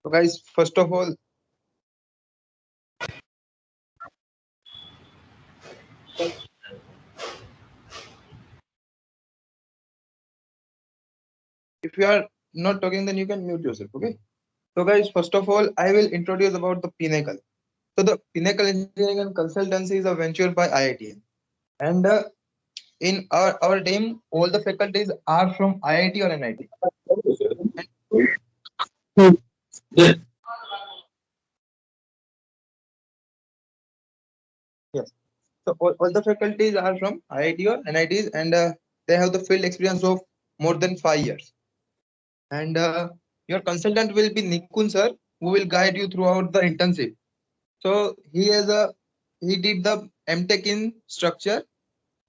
So guys, first of all, if you are not talking, then you can mute yourself. Okay. So guys, first of all, I will introduce about the Pinnacle. So the Pinnacle Engineering and Consultancy is a venture by IIT, and in our team, all the faculties are from IIT or NIT. Yes. So all the faculties are from IIT or NITs, and they have the field experience of more than 5 years. And your consultant will be Nikun sir, who will guide you throughout the internship. So he did the MTech in structure,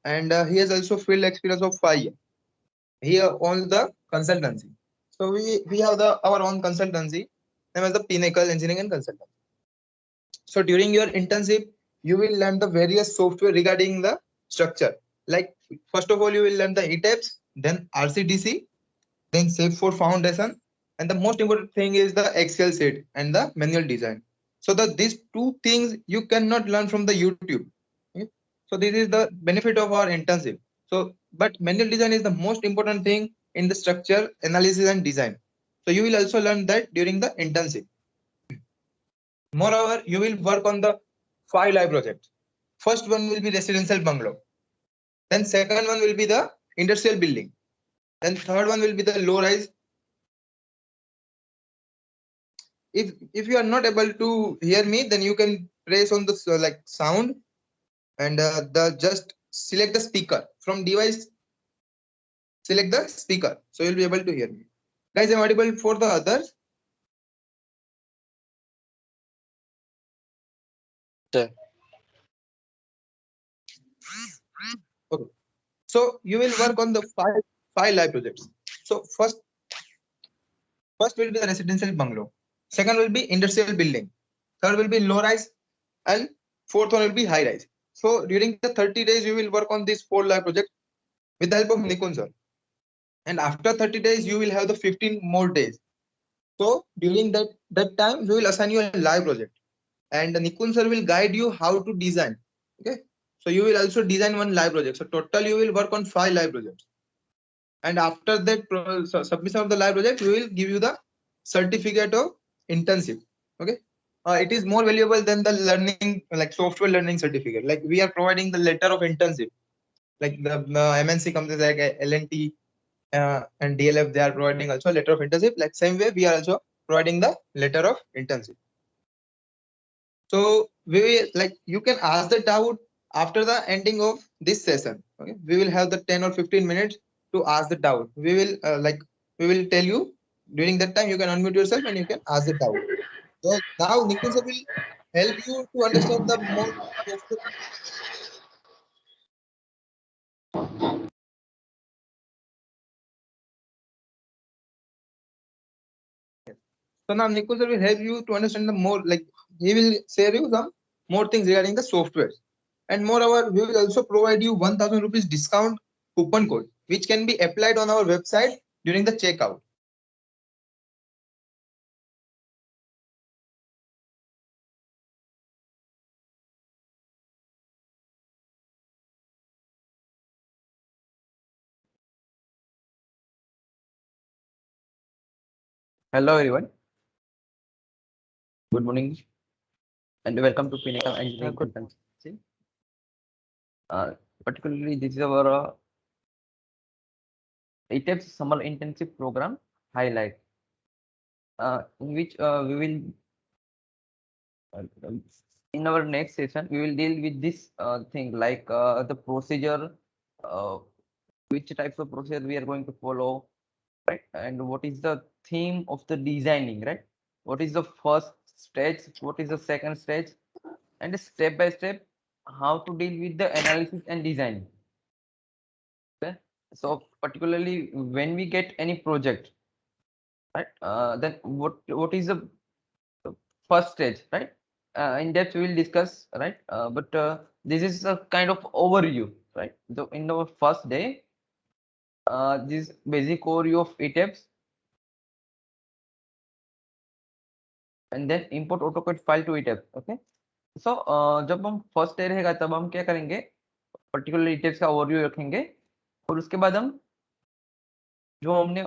and he has also field experience of 5 years. He owns the consultancy. So we have the our own consultancy, named as the Pinnacle Engineering and Consultancy. So during your internship, you will learn the various software regarding the structure. Like first of all, you will learn the ETABS, then RCDC, then Shape for Foundation, and the most important thing is the Excel sheet and the manual design. So these two things you cannot learn from the YouTube. Okay? So this is the benefit of our internship. So but manual design is the most important thing in the structure analysis and design. So you will also learn that during the internship. Moreover, you will work on the 5 live projects. First one will be residential bungalow. Then second one will be the industrial building. Then third one will be the low rise. If you are not able to hear me, then you can press on the like sound, and the just select the speaker from device. Select the speaker, so you'll be able to hear me. Guys, I'm audible for the others. Sir. Okay. So you will work on the five live projects. So first will be the residential bungalow. Second will be industrial building. Third will be low rise, and fourth one will be high rise. So during the 30 days, you will work on these 4 live projects with the help of Nikun sir. And after 30 days, you will have the 15 more days. So during that time, we will assign you a live project, and Nikun sir will guide you how to design. Okay. So you will also design one live project. So total, you will work on 5 live projects. And after that submission of the live project, we will give you the certificate of internship. Okay. It is more valuable than the learning, like software learning certificate. Like we are providing the letter of internship, like the MNC companies like L&T and DLF, they are providing also a letter of internship. Like same way, we are also providing the letter of internship. So we will, like, you can ask the doubt after the ending of this session. Okay, we will have the 10 or 15 minutes to ask the doubt. We will we will tell you during that time. You can unmute yourself and you can ask the doubt. So now Nikun sir will help you to understand the more software. So now Nikun sir will help you to understand the more, like he will share you some more things regarding the software. And moreover, we will also provide you 1000 rupees discount coupon code, which can be applied on our website during the checkout. Hello everyone. Good morning and welcome to Pinnacle Engineering Good. Consultancy. Particularly, this is our ETEPS summer internship program highlight, in which we will in our next session we will deal with this thing like the procedure, uh, which types of procedure we are going to follow, right? And what is the theme of the designing, right? What is the first stage? What is the second stage? And step by step, how to deal with the analysis and design. Okay. So particularly when we get any project, right? Then what is the first stage, right? In depth we will discuss, right? But this is a kind of overview, right? So in our first day, this basic overview of ETABS. and then import AutoCAD file to ETABS. Okay, so जब हम first day रहेगा तब हम क्या करेंगे, particular ETABS का overview रखेंगे, और उसके बाद हम जो हमने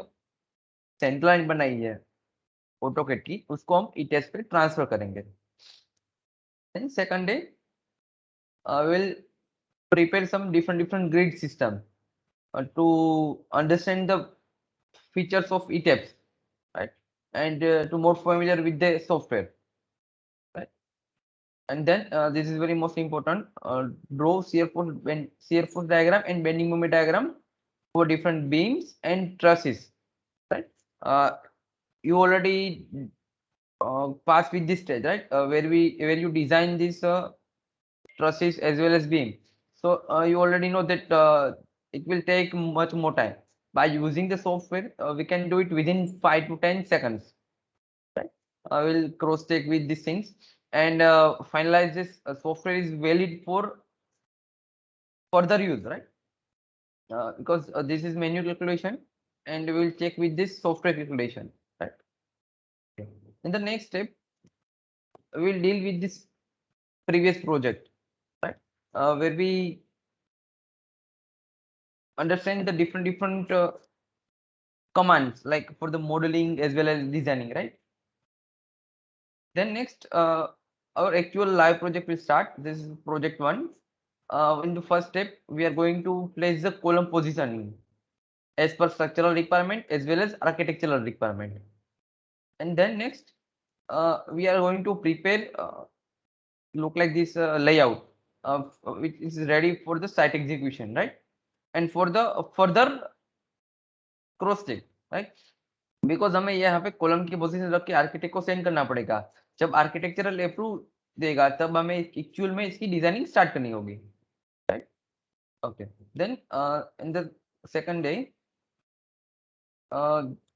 सेंटर लाइन बनाई है AutoCAD की उसको हम ETABS पे ट्रांसफर करेंगे. Then second day we'll prepare some different grid system to understand the features of ETABS, right, and to more familiar with the software, right. And then this is very most important, draw shear force diagram and bending moment diagram for different beams and trusses, right. You already passed with this stage, right, where you design this trusses as well as beam. So you already know that it will take much more time. By using the software, we can do it within 5 to 10 seconds. Right? I will cross check with these things and finalize this software is valid for further use, right? Because this is manual calculation and we will check with this software calculation, right? In the next step, we will deal with this previous project, right? Where we understand the different commands like for the modeling as well as designing, right. Then next our actual live project will start. This is project 1. In the first step we are going to place the column positioning as per structural requirement as well as architectural requirement. And then next we are going to prepare look like this layout which is ready for the site execution, right, and for the further cross check, right. Because हमें यहाँ पे column की position रख के architect को send करना पड़ेगा. जब आर्किटेक्चरल अप्रूव देगा तब हमें एक्चुअल में इसकी डिजाइनिंग स्टार्ट करनी होगी, right. Okay, then in the second day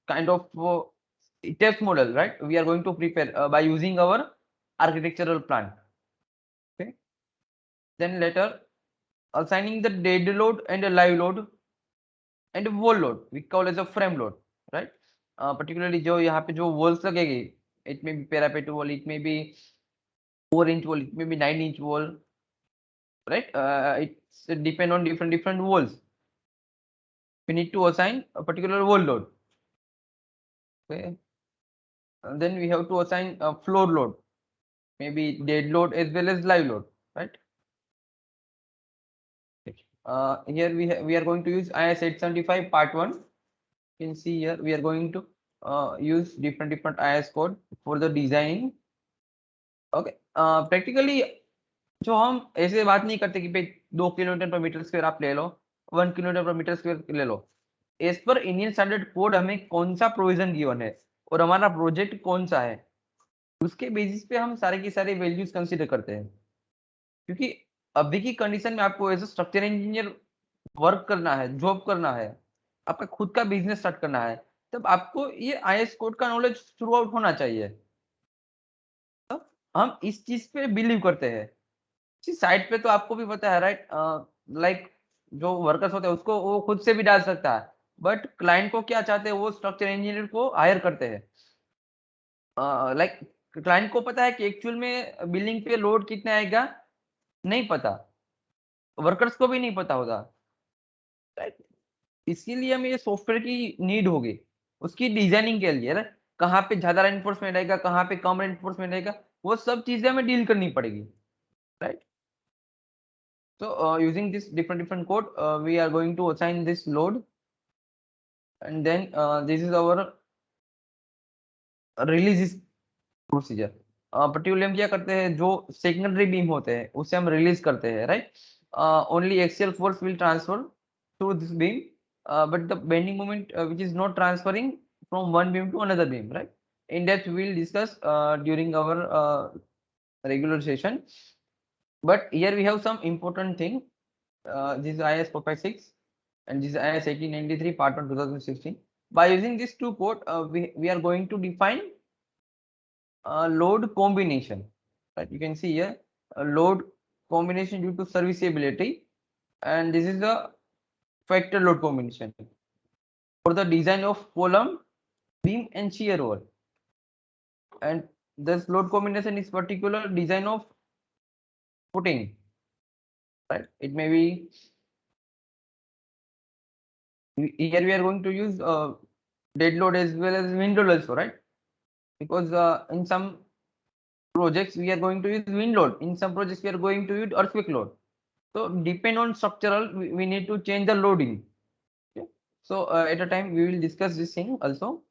kind of test model, right, we are going to prepare by using our architectural plan. Okay, then later assigning the dead load and a live load and wall load we call as a frame load, right. Particularly जो यहाँ पे जो walls लगेगी, it may be parapet wall, it may be 4-inch wall, it may be 9-inch wall, right. It's depend on different walls. We need to assign a particular wall load. Okay, and then we have to assign a floor load, maybe dead load as well as live load, right. Here we are going to use IS 875 part 1. You can see here we are going to use different IS code for the designing. Okay, practically जो हम ऐसे बात नहीं करते कि भाई 2 kilometre पर metre square आप ले लो, 1 किलोमीटर पर मीटर स्क्वायर ले लो. As per Indian standard code हमें कौन सा प्रोविजन गिवन है और हमारा प्रोजेक्ट कौन सा है, उसके बेसिस पे हम सारे की सारे वैल्यूज कंसीडर करते हैं. क्योंकि अभी की कंडीशन में आपको as a structure engineer work करना है, जॉब करना है, आपका खुद का बिजनेस स्टार्ट करना है, तब आपको ये आईएस कोड का नॉलेज थ्रू आउट होना चाहिए. हम इस चीज पे बिलीव करते हैं. साइट पे तो आपको भी पता है, राइट, लाइक जो वर्कर्स होते हैं उसको वो खुद से भी डाल सकता है, बट क्लाइंट को क्या चाहते हैं, वो स्ट्रक्चर इंजीनियर को हायर करते हैं. लाइक क्लाइंट को पता है कि एक्चुअल में बिलिंग पे लोड कितना आएगा, नहीं पता, वर्कर्स को भी नहीं पता होता, राइट. इसीलिए हमें ये सॉफ्टवेयर की नीड होगी उसकी डिजाइनिंग के लिए, राइट. कहाँ पे ज्यादा रेनफोर्समेंट रहेगा, कहाँ पे कम रेनफोर्समेंट रहेगा, वो सब चीजें हमें डील करनी पड़ेगी, right. So using this different code, we are going to assign this load, and then this is our release procedure. Particularly हम क्या करते हैं, जो सेकेंडरी बीम होते हैं उसे हम रिलीज करते हैं, right. Only axial force will transfer through this beam, but the bending moment which is not transferring from one beam to another beam, right. In depth we will discuss during our regular session, but here we have some important thing. This is IS 456 and this is IS 1893 part 1 2016. By using this two code, we are going to define load combination. Right? You can see here load combination due to serviceability, and this is the factor load combination for the design of column, beam, and shear wall. And this load combination is particular design of footing, right? It may be here we are going to use dead load as well as wind load also, right? Because in some projects we are going to use wind load, in some projects we are going to use earthquake load. So depend on structural, we need to change the loading. Okay? So at a time we will discuss this thing also.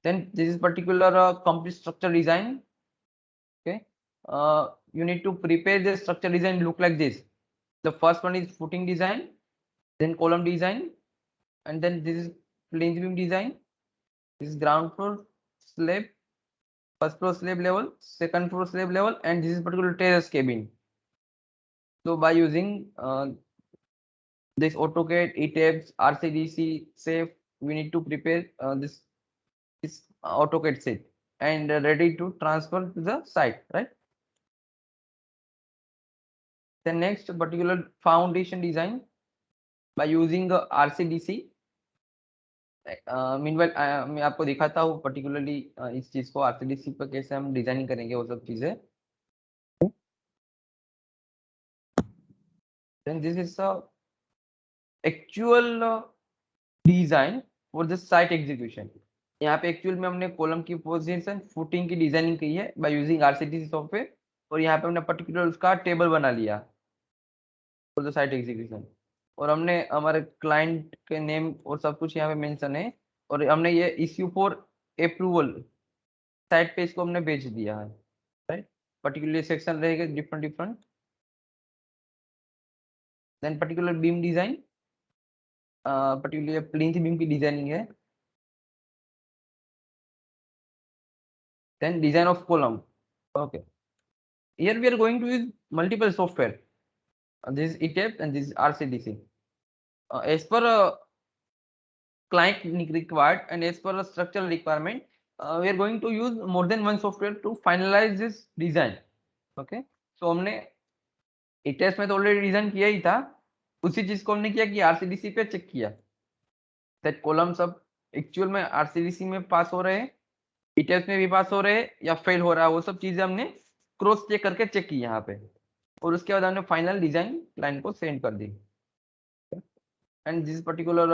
Then this is particular complete structure design. Okay, you need to prepare the structure design look like this. The first one is footing design, then column design, and then this is plinth beam design. This is ground floor slab, first floor slab level, second floor slab level, and this is particular terrace cabin. So by using this AutoCAD, ETABS, RCDC, SAFE, we need to prepare this AutoCAD set and ready to transfer to the site, right? The next particular foundation design by using RCDC. Meanwhile मैं आपको दिखाता हूँ particularly इस चीज को RCDC पर कैसे हम डिजाइनिंग करेंगे वो सब चीजें. Then this is the actual design for the site execution. यहाँ पे एक्चुअल में हमने कॉलम की पोजीशन फुटिंग की डिजाइनिंग की है बाय यूजिंग आरसीडीसी सॉफ्टवेयर, और यहाँ पे हमने पर्टिकुलर उसका टेबल बना लिया फॉर द साइट एग्जीक्यूशन, और हमने हमारे क्लाइंट के नेम और सब कुछ यहाँ पे मेंशन है, और हमने ये इश्यू फॉर अप्रूवल साइट पे इसको हमने भेज दिया है, राइट. पर्टिकुलर सेक्शन रहेगा different different. Then particular beam design, particular plinth beam की डिजाइनिंग है. Then design of column. Okay, here we are going to use multiple software. This is ETABS and this is RCDC. As per client required and as per the structural requirement, we are going to use more than one software to finalize this design. Okay, so हमने ETABS में तो already design किया ही था, उसी चीज को हमने किया कि RCDC पे चेक किया दैट कॉलम सब एक्चुअल में RCDC में पास हो रहे हैं, ETABS में भी पास हो रहे हैं या फेल हो रहा है, वो सब चीजें हमने क्रॉस चेक करके चेक की यहाँ पे, और उसके बाद हमने फाइनल डिजाइन क्लाइंट को सेंड कर दी. And this particular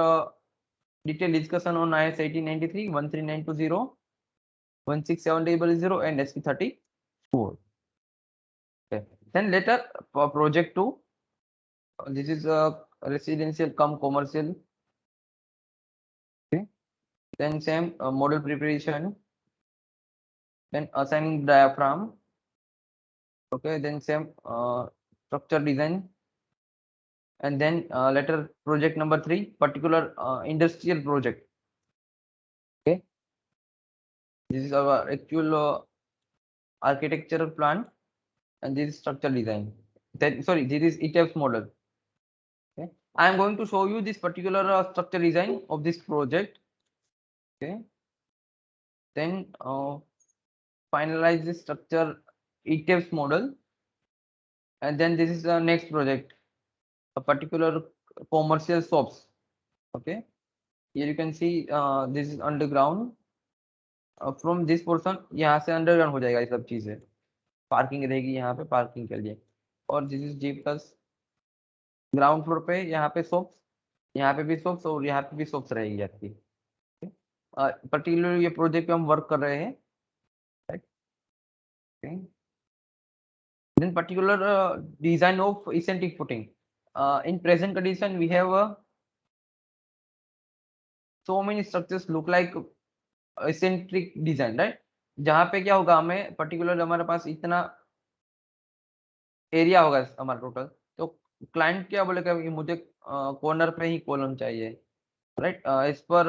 detail discussion on IS 1893, 13920, 16700 and SP34. Okay. Then later project 2, this is residential cum commercial. Okay. Then same model preparation, then assigning diaphragm. Okay, then same structure design, and then later project number 3, particular industrial project. Okay, this is our actual architectural plan, and this is structure design. Then sorry, this is ETABS model. Okay, I am going to show you this particular structure design of this project. Okay, then finalize the structure ETABS model, and then this is the next project, a particular commercial shops. Okay, here you can see this is underground. From this portion यहाँ से underground हो जाएगा ये सब चीजें, parking रहेगी यहाँ पे पार्किंग के लिए, और this is G+. Ground floor पे यहाँ पे शॉप्स, यहाँ पे भी शॉप्स और यहाँ पे भी शॉप्स रहेगी आपकी. पर्टिकुलर ये प्रोजेक्ट पे हम वर्क कर रहे हैं, right. Then particular design of eccentric footing. In present condition we have so many structures look like eccentric design, right. जहाँ पे क्या होगा, हमें पर्टिकुलर हमारे पास इतना एरिया होगा हमारा टोटल, तो क्लाइंट क्या बोलेगा कि मुझे कॉर्नर पे ही कॉलम चाहिए, राइट. इस पर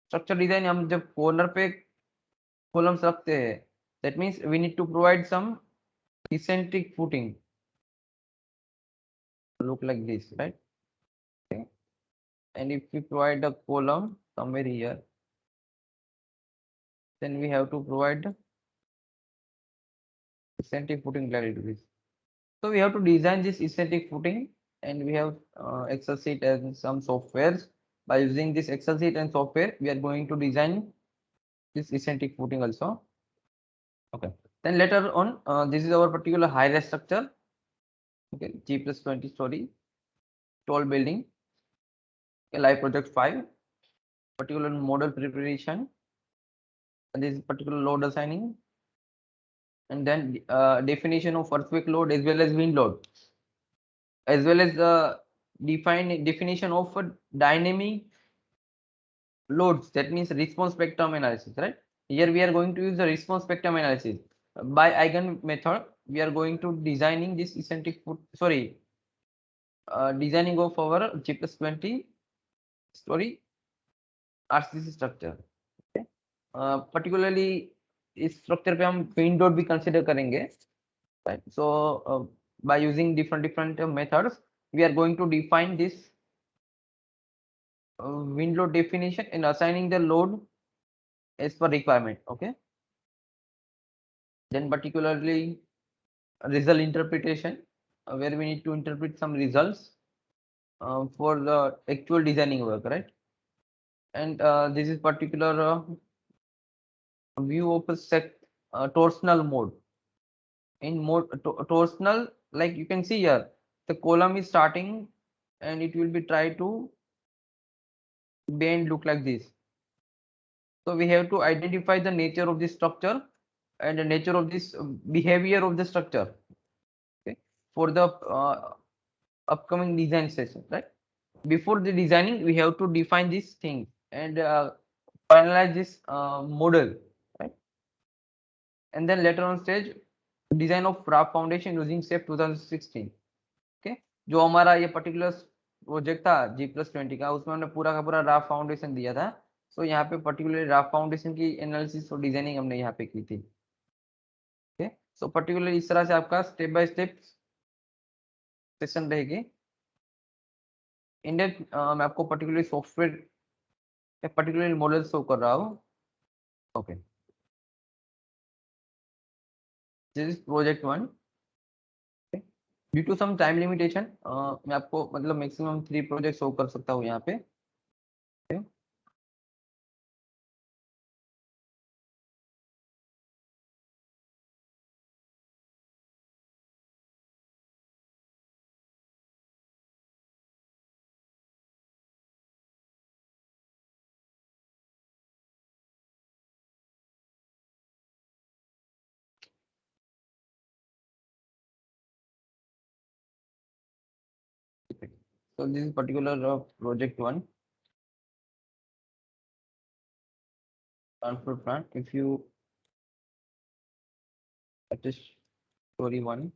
स्ट्रक्चर डिजाइन हम जब कॉर्नर पे कॉलम्स रखते हैं, that means we need to provide some eccentric footing look like this, right. Okay. And if we provide a column somewhere here, then we have to provide eccentric footing like this. So we have to design this eccentric footing, and we have Excel sheet and some softwares. By using this Excel sheet and software, we are going to design this eccentric footing also. Okay. Then later on, this is our particular high-rise structure. Okay, G plus 20 story, tall building. Okay, live project 5, particular model preparation. And this is particular load assigning, and then definition of earthquake load as well as wind load, as well as the definition of a dynamic loads. That means response spectrum analysis, right? Here we are going to use the response spectrum analysis by eigen method. We are going to designing this eccentric foot, sorry, designing of our G plus 20 story RCC structure. Okay. Particularly इस structure पे हम wind load भी consider करेंगे, right? So by using different methods, we are going to define this wind load definition and assigning the load as per requirement. Okay. Then particularly result interpretation, where we need to interpret some results for the actual designing work, right? And this is particular view of a torsional mode. In mode torsional, like you can see here, the column is starting and it will be try to bend, look like this. So we have to identify the nature of this structure and the nature of this behavior of the structure, okay, for the upcoming design session, right? Before the designing, we have to define this thing and finalize this model, right? And then later on stage, design of raft foundation using SAFE 2016. Okay, जो हमारा ये particular project था G+20 का, उसमें हमने पूरा का पूरा राफ्ट फाउंडेशन दिया था. सो यहाँ पे पर्टिकुलरली राफ्ट फाउंडेशन की एनालिसिस और डिजाइनिंग हमने यहाँ पे की थी. ओके, सो पर्टिकुलरली इस तरह से आपका स्टेप बाय स्टेप सेशन रहेगी. इंडेक्स मैं आपको particularly software particularly model show कर रहा हूँ. Okay, this is project 1. Due to some time limitation मैं आपको मतलब मैक्सिमम 3 प्रोजेक्ट शो कर सकता हूँ यहाँ पे. okay? So this is particular project 1 transfer plan. If you attach story 1,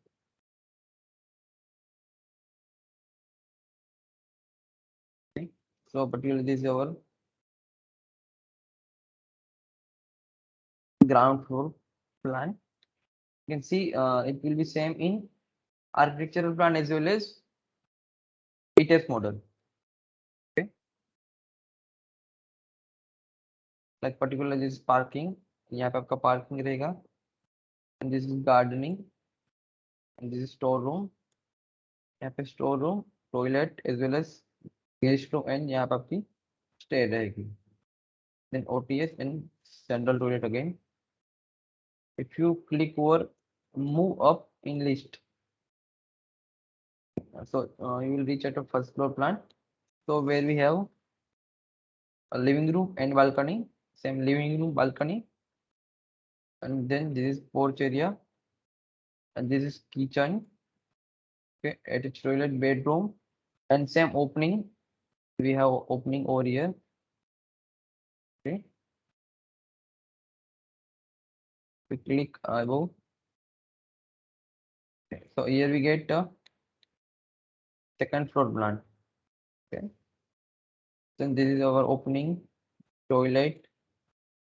okay. So particularly this is our ground floor plan. You can see it will be same in architectural plan as well as ETS model. Okay, like particularly this parking, यहाँ पे आपका parking रहेगा, and this is gardening, and this is store room. यहाँ पे store room, toilet as well as guest room, and यहाँ पे आपकी stay रहेगी. Then OTS and central toilet again. If you click over move up in list, so you will reach at a first floor plan. So where we have a living room and balcony, same living room, balcony, and then this is porch area, and this is kitchen. Okay, attached toilet, bedroom, and same opening. We have opening over here. Okay, we click above. Okay. So here we get a second floor plan. Okay, then this is our opening, toilet.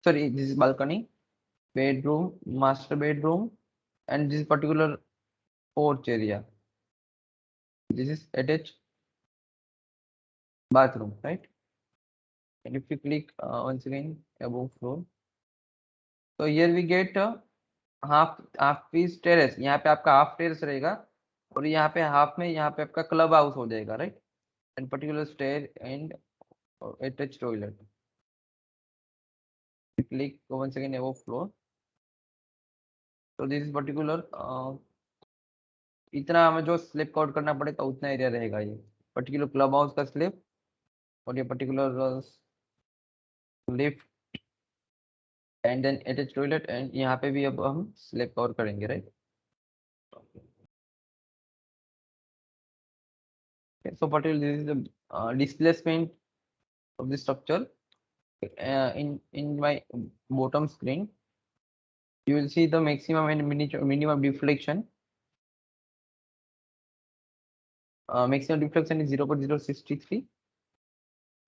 Sorry, this is balcony, bedroom, master bedroom, and this particular porch area. This is attached bathroom, right? And if you click once again above floor, so here we get half piece terrace. यहाँ पे आपका half terrace रहेगा और यहाँ पे half में यहाँ पे आपका club house हो जाएगा, right? And particular stair and attached toilet. If click once again above floor. So this is particular इतना हमें जो स्लिप कवर करना पड़ेगा उतना एरिया रहेगा ये पर्टिकुलर क्लब हाउस का स्लिप और ये particular lift and then attach toilet and यहाँ पे भी अब हम स्लिप कवर करेंगे right. Okay, so particularly this is the displacement of the structure. In my bottom screen, you will see the maximum and minimum deflection. Maximum deflection is 0.063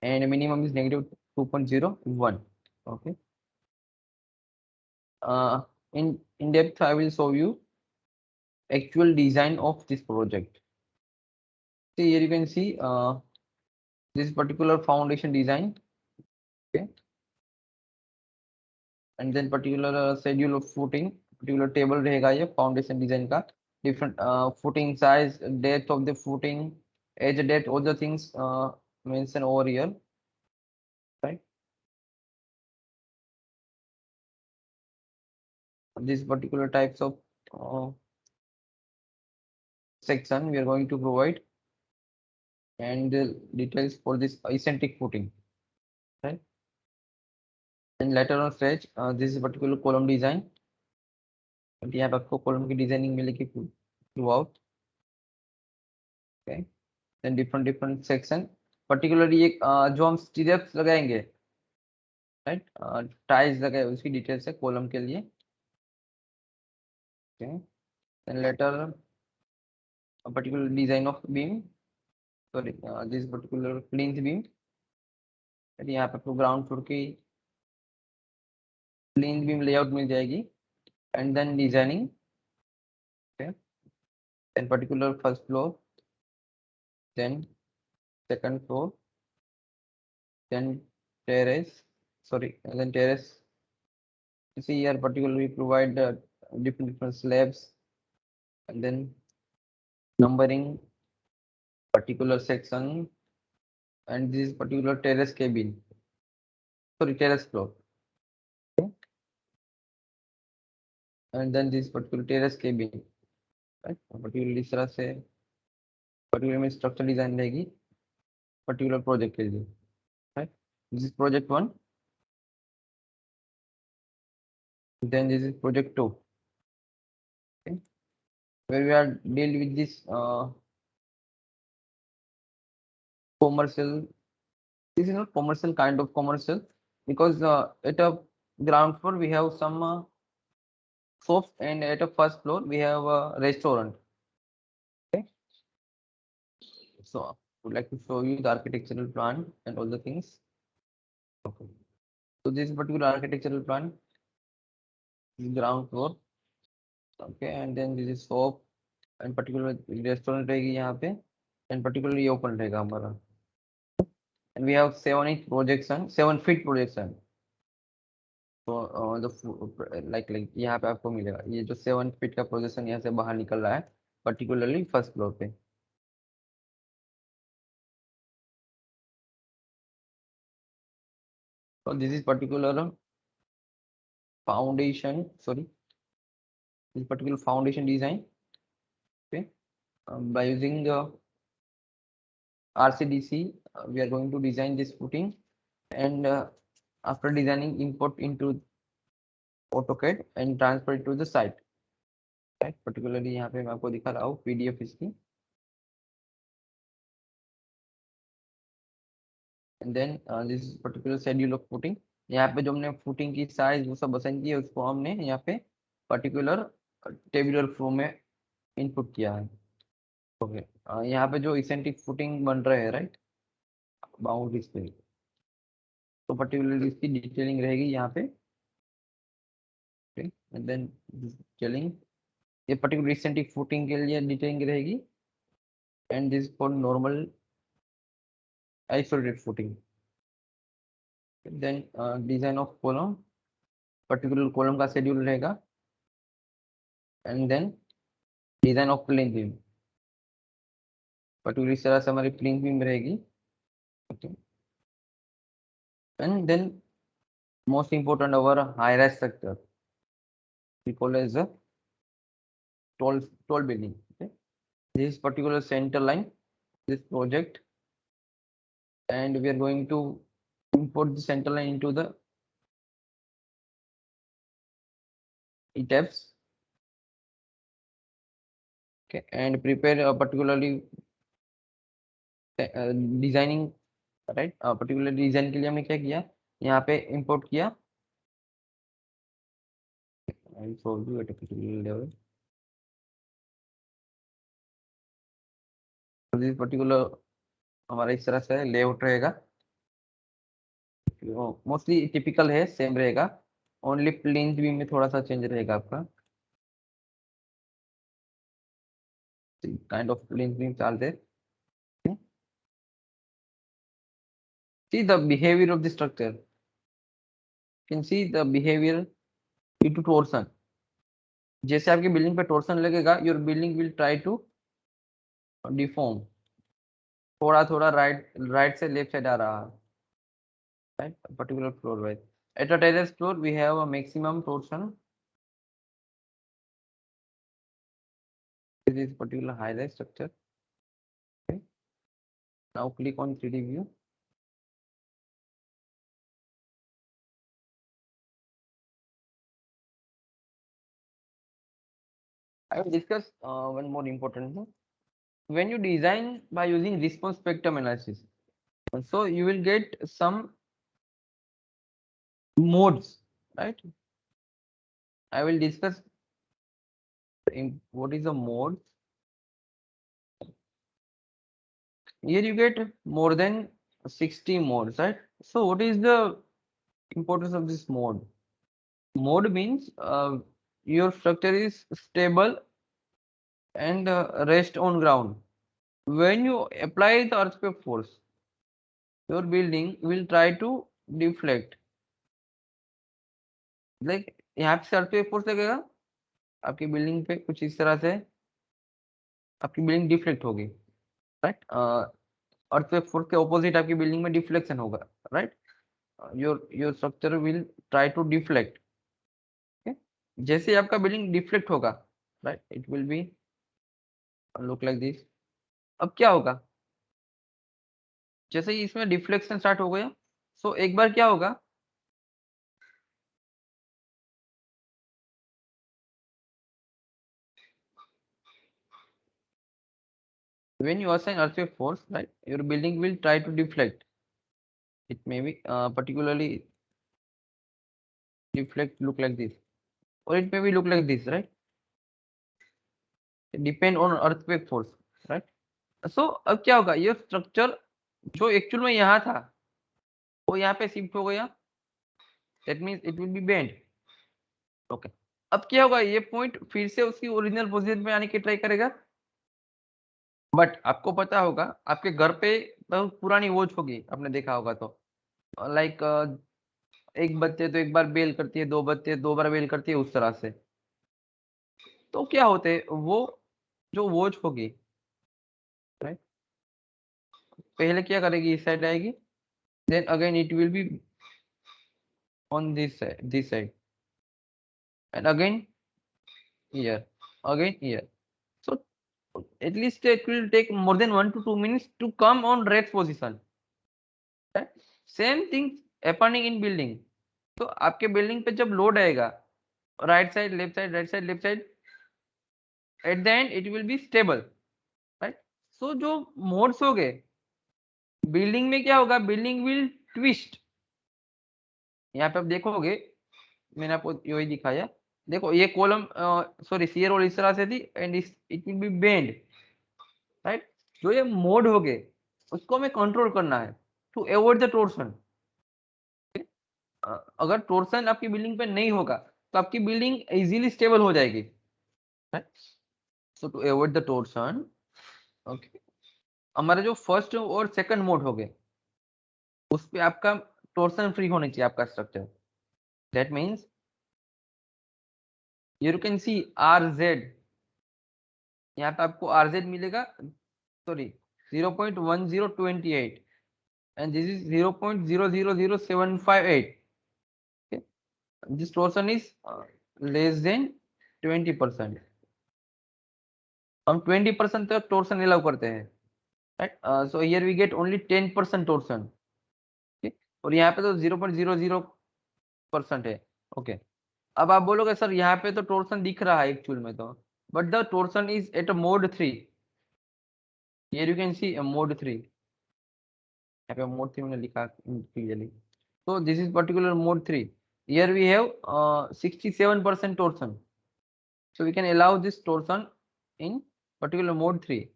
and minimum is negative 2.01. Okay. In depth, I will show you actual design of this project. See here you can see this particular foundation design. Okay. And then particular schedule of footing, particular table रहेगा ये foundation design का different footing size, depth of the footing, edge depth, all the things mentioned over here, right? These particular types of section we are going to provide and the details for this eccentric footing, right? And later on stage, this is particular column design. यहाँ पे आपको column की designing मिलेगी throughout. Okay. Then different section. Particularly एक जो हम stirrups लगाएंगे, right? Tiles लगाए उसकी डिटेल्स है कॉलम के लिए. Okay. Then later a particular design of beam. Sorry, this particular plinth beam. यहाँ पे आपको ग्राउंड फ्लोर की प्लेन बीम लेआउट मिल जाएगी and then designing. then particular first floor, then second floor, then terrace, sorry, and then terrace. You see here particularly provide different slabs and then numbering particular section and this particular terrace cabin, sorry, terrace floor. Okay. And then this particular terrace cabin, right? particularly इस तरह से particular में structure design रहेगी particular project के लिए, right? This is project 1. Then this is project 2. Okay. Where we are deal with this commercial. This is not commercial, kind of commercial, because at a ground floor we have some shops and at a first floor we have a restaurant. Okay. So I would like to show you the architectural plan and all the things. Okay. So this particular architectural plan is ground floor. Okay, and then this is shop and particular restaurant रहेगी यहाँ पे and particularly open रहेगा हमारा. And we have 7 projection, 7 feet projection. तो like यहाँ पे आपको मिलेगा ये जो 7 फीट का प्रोजेक्शन यहाँ से बाहर निकल रहा है पर्टिकुलरली फर्स्ट फ्लोर पे. So this is particular foundation, sorry, this particular foundation design. Okay, by using the RCDC, we are going to design this footing, and after designing, import into AutoCAD and transfer it to the site. Right, particularly यहाँ पे मैं आपको दिखा रहा हूँ PDF इसकी. And then this is particular schedule of footing. यहाँ पे जो हमने फुटिंग की साइज वो सब असाइन की है उसको हमने यहाँ पे पर्टिकुलर टेबुलर फ्लो में इनपुट किया है. ओके. यहाँ पे जो इसेंट्रिक फुटिंग बन रहे हैं राइट बाउंड्रीज पे, तो पर्टिकुलरली इसकी डिटेलिंग रहेगी यहाँ पे. एंड देन डिटेलिंग ये पर्टिकुलर इसेंट्रिक फुटिंग के लिए डिटेलिंग रहेगी and this for normal isolated footing. Then design of column, particular column का शेड्यूल रहेगा and then design of plane beam, particular इस तरह से हमारी प्लेन बीम रहेगी. Okay. And then most important our high-rise structure we call as a tall building. Okay, this particular center line, this project, and we are going to import the center line into the ETABS. Okay, and prepare particularly designing right particular design के लिए हमने क्या किया यहाँ पे import किया particular हमारा इस तरह से लेआउट रहेगा मोस्टली टिपिकल है सेम रहेगा ओनली प्लेन भी में थोड़ा सा चेंज रहेगा आपका काइंड ऑफ प्लेन भी डालते see the behavior of the structure you can see the behavior due to torsion जैसे आपकी बिल्डिंग पे टोर्सन लगेगा your building will try to deform थोड़ा थोड़ा राइट से लेफ्ट साइड आ रहा है right particular floor wise at a terrace floor we have a maximum torsion this is particular high rise structure okay now click on 3D view I will discuss one more important thing when you design by using response spectrum analysis so you will get some modes right I will discuss what is a mode here you get more than 60 modes right so what is the importance of this mode means your structure is stable and rest on ground when you apply the earthquake force your building will try to deflect like यहाँ पे earthquake force लगेगा आपकी building पे कुछ इस तरह से आपकी बिल्डिंग डिफ्लेक्ट होगी राइट earthquake force के ऑपोजिट आपकी बिल्डिंग में डिफ्लेक्शन होगा right your structure will try to deflect जैसे आपका बिल्डिंग डिफ्लेक्ट होगा right it will be look like this अब क्या होगा जैसे ही इसमें डिफ्लेक्शन स्टार्ट हो गया सो एक बार क्या होगा when you assign earthquake force right your building will try to deflect it may be particularly deflect look like this or it may be look like this right it depend on earthquake force right so अब क्या होगा ये structure जो actual में यहाँ था वो यहाँ पे शिफ्ट हो गया that means it will B bend okay अब क्या होगा ये पॉइंट फिर से उसकी ओरिजिनल पोजीशन में आने की ट्राई करेगा बट आपको पता होगा आपके घर पे बहुत पुरानी वॉच होगी आपने देखा होगा तो लाइक एक बच्चे तो एक बार बेल करती है दो बच्चे दो बार बेल करती है उस तरह से तो क्या होते वो जो वॉच होगी राइट पहले क्या करेगी इस साइड आएगी then again it will be on this side and again here so at least it will take more than 1 to 2 minutes to come on rest position right? same thing happening in building तो आपके building पे जब load आएगा right side left side right side left side at the end it will B stable right सो जो modes हो गए building में क्या होगा बिल्डिंग विल ट्विस्ट यहाँ पे आप देखोगे मैंने आपको यही दिखाया देखो ये कॉलम सॉरी शियर वॉल इस तरह से थी and it will B bend right जो ये मोड हो गए उसको हमें कंट्रोल करना है टू अवॉइड द टोर्सन अगर टोर्सन आपकी बिल्डिंग पे नहीं होगा तो आपकी बिल्डिंग इजीली स्टेबल हो जाएगी right so to avoid the torsion okay हमारा जो फर्स्ट और सेकंड मोड हो गए उस पे आपका टोर्सन फ्री होना चाहिए आपका structure that means you can see RZ यहाँ पे आपको RZ मिलेगा sorry 0.1028 and this is 0.000758 this torsion is less than 20%. हम 20% तक torsion allow करते हैं, right? So here we get only 10% torsion, ठीक? और यहाँ पे तो 0.00% है, okay? अब आप बोलोगे सर यहाँ पे तो torsion दिख रहा है एक्चुअल में तो, but the torsion is at a mode 3. Here you can see a mode 3. यहाँ पे mode 3 मैंने लिखा clearly. So this is particular mode 3. Here we have 67% torsion. So we can allow this torsion in particular mode 3.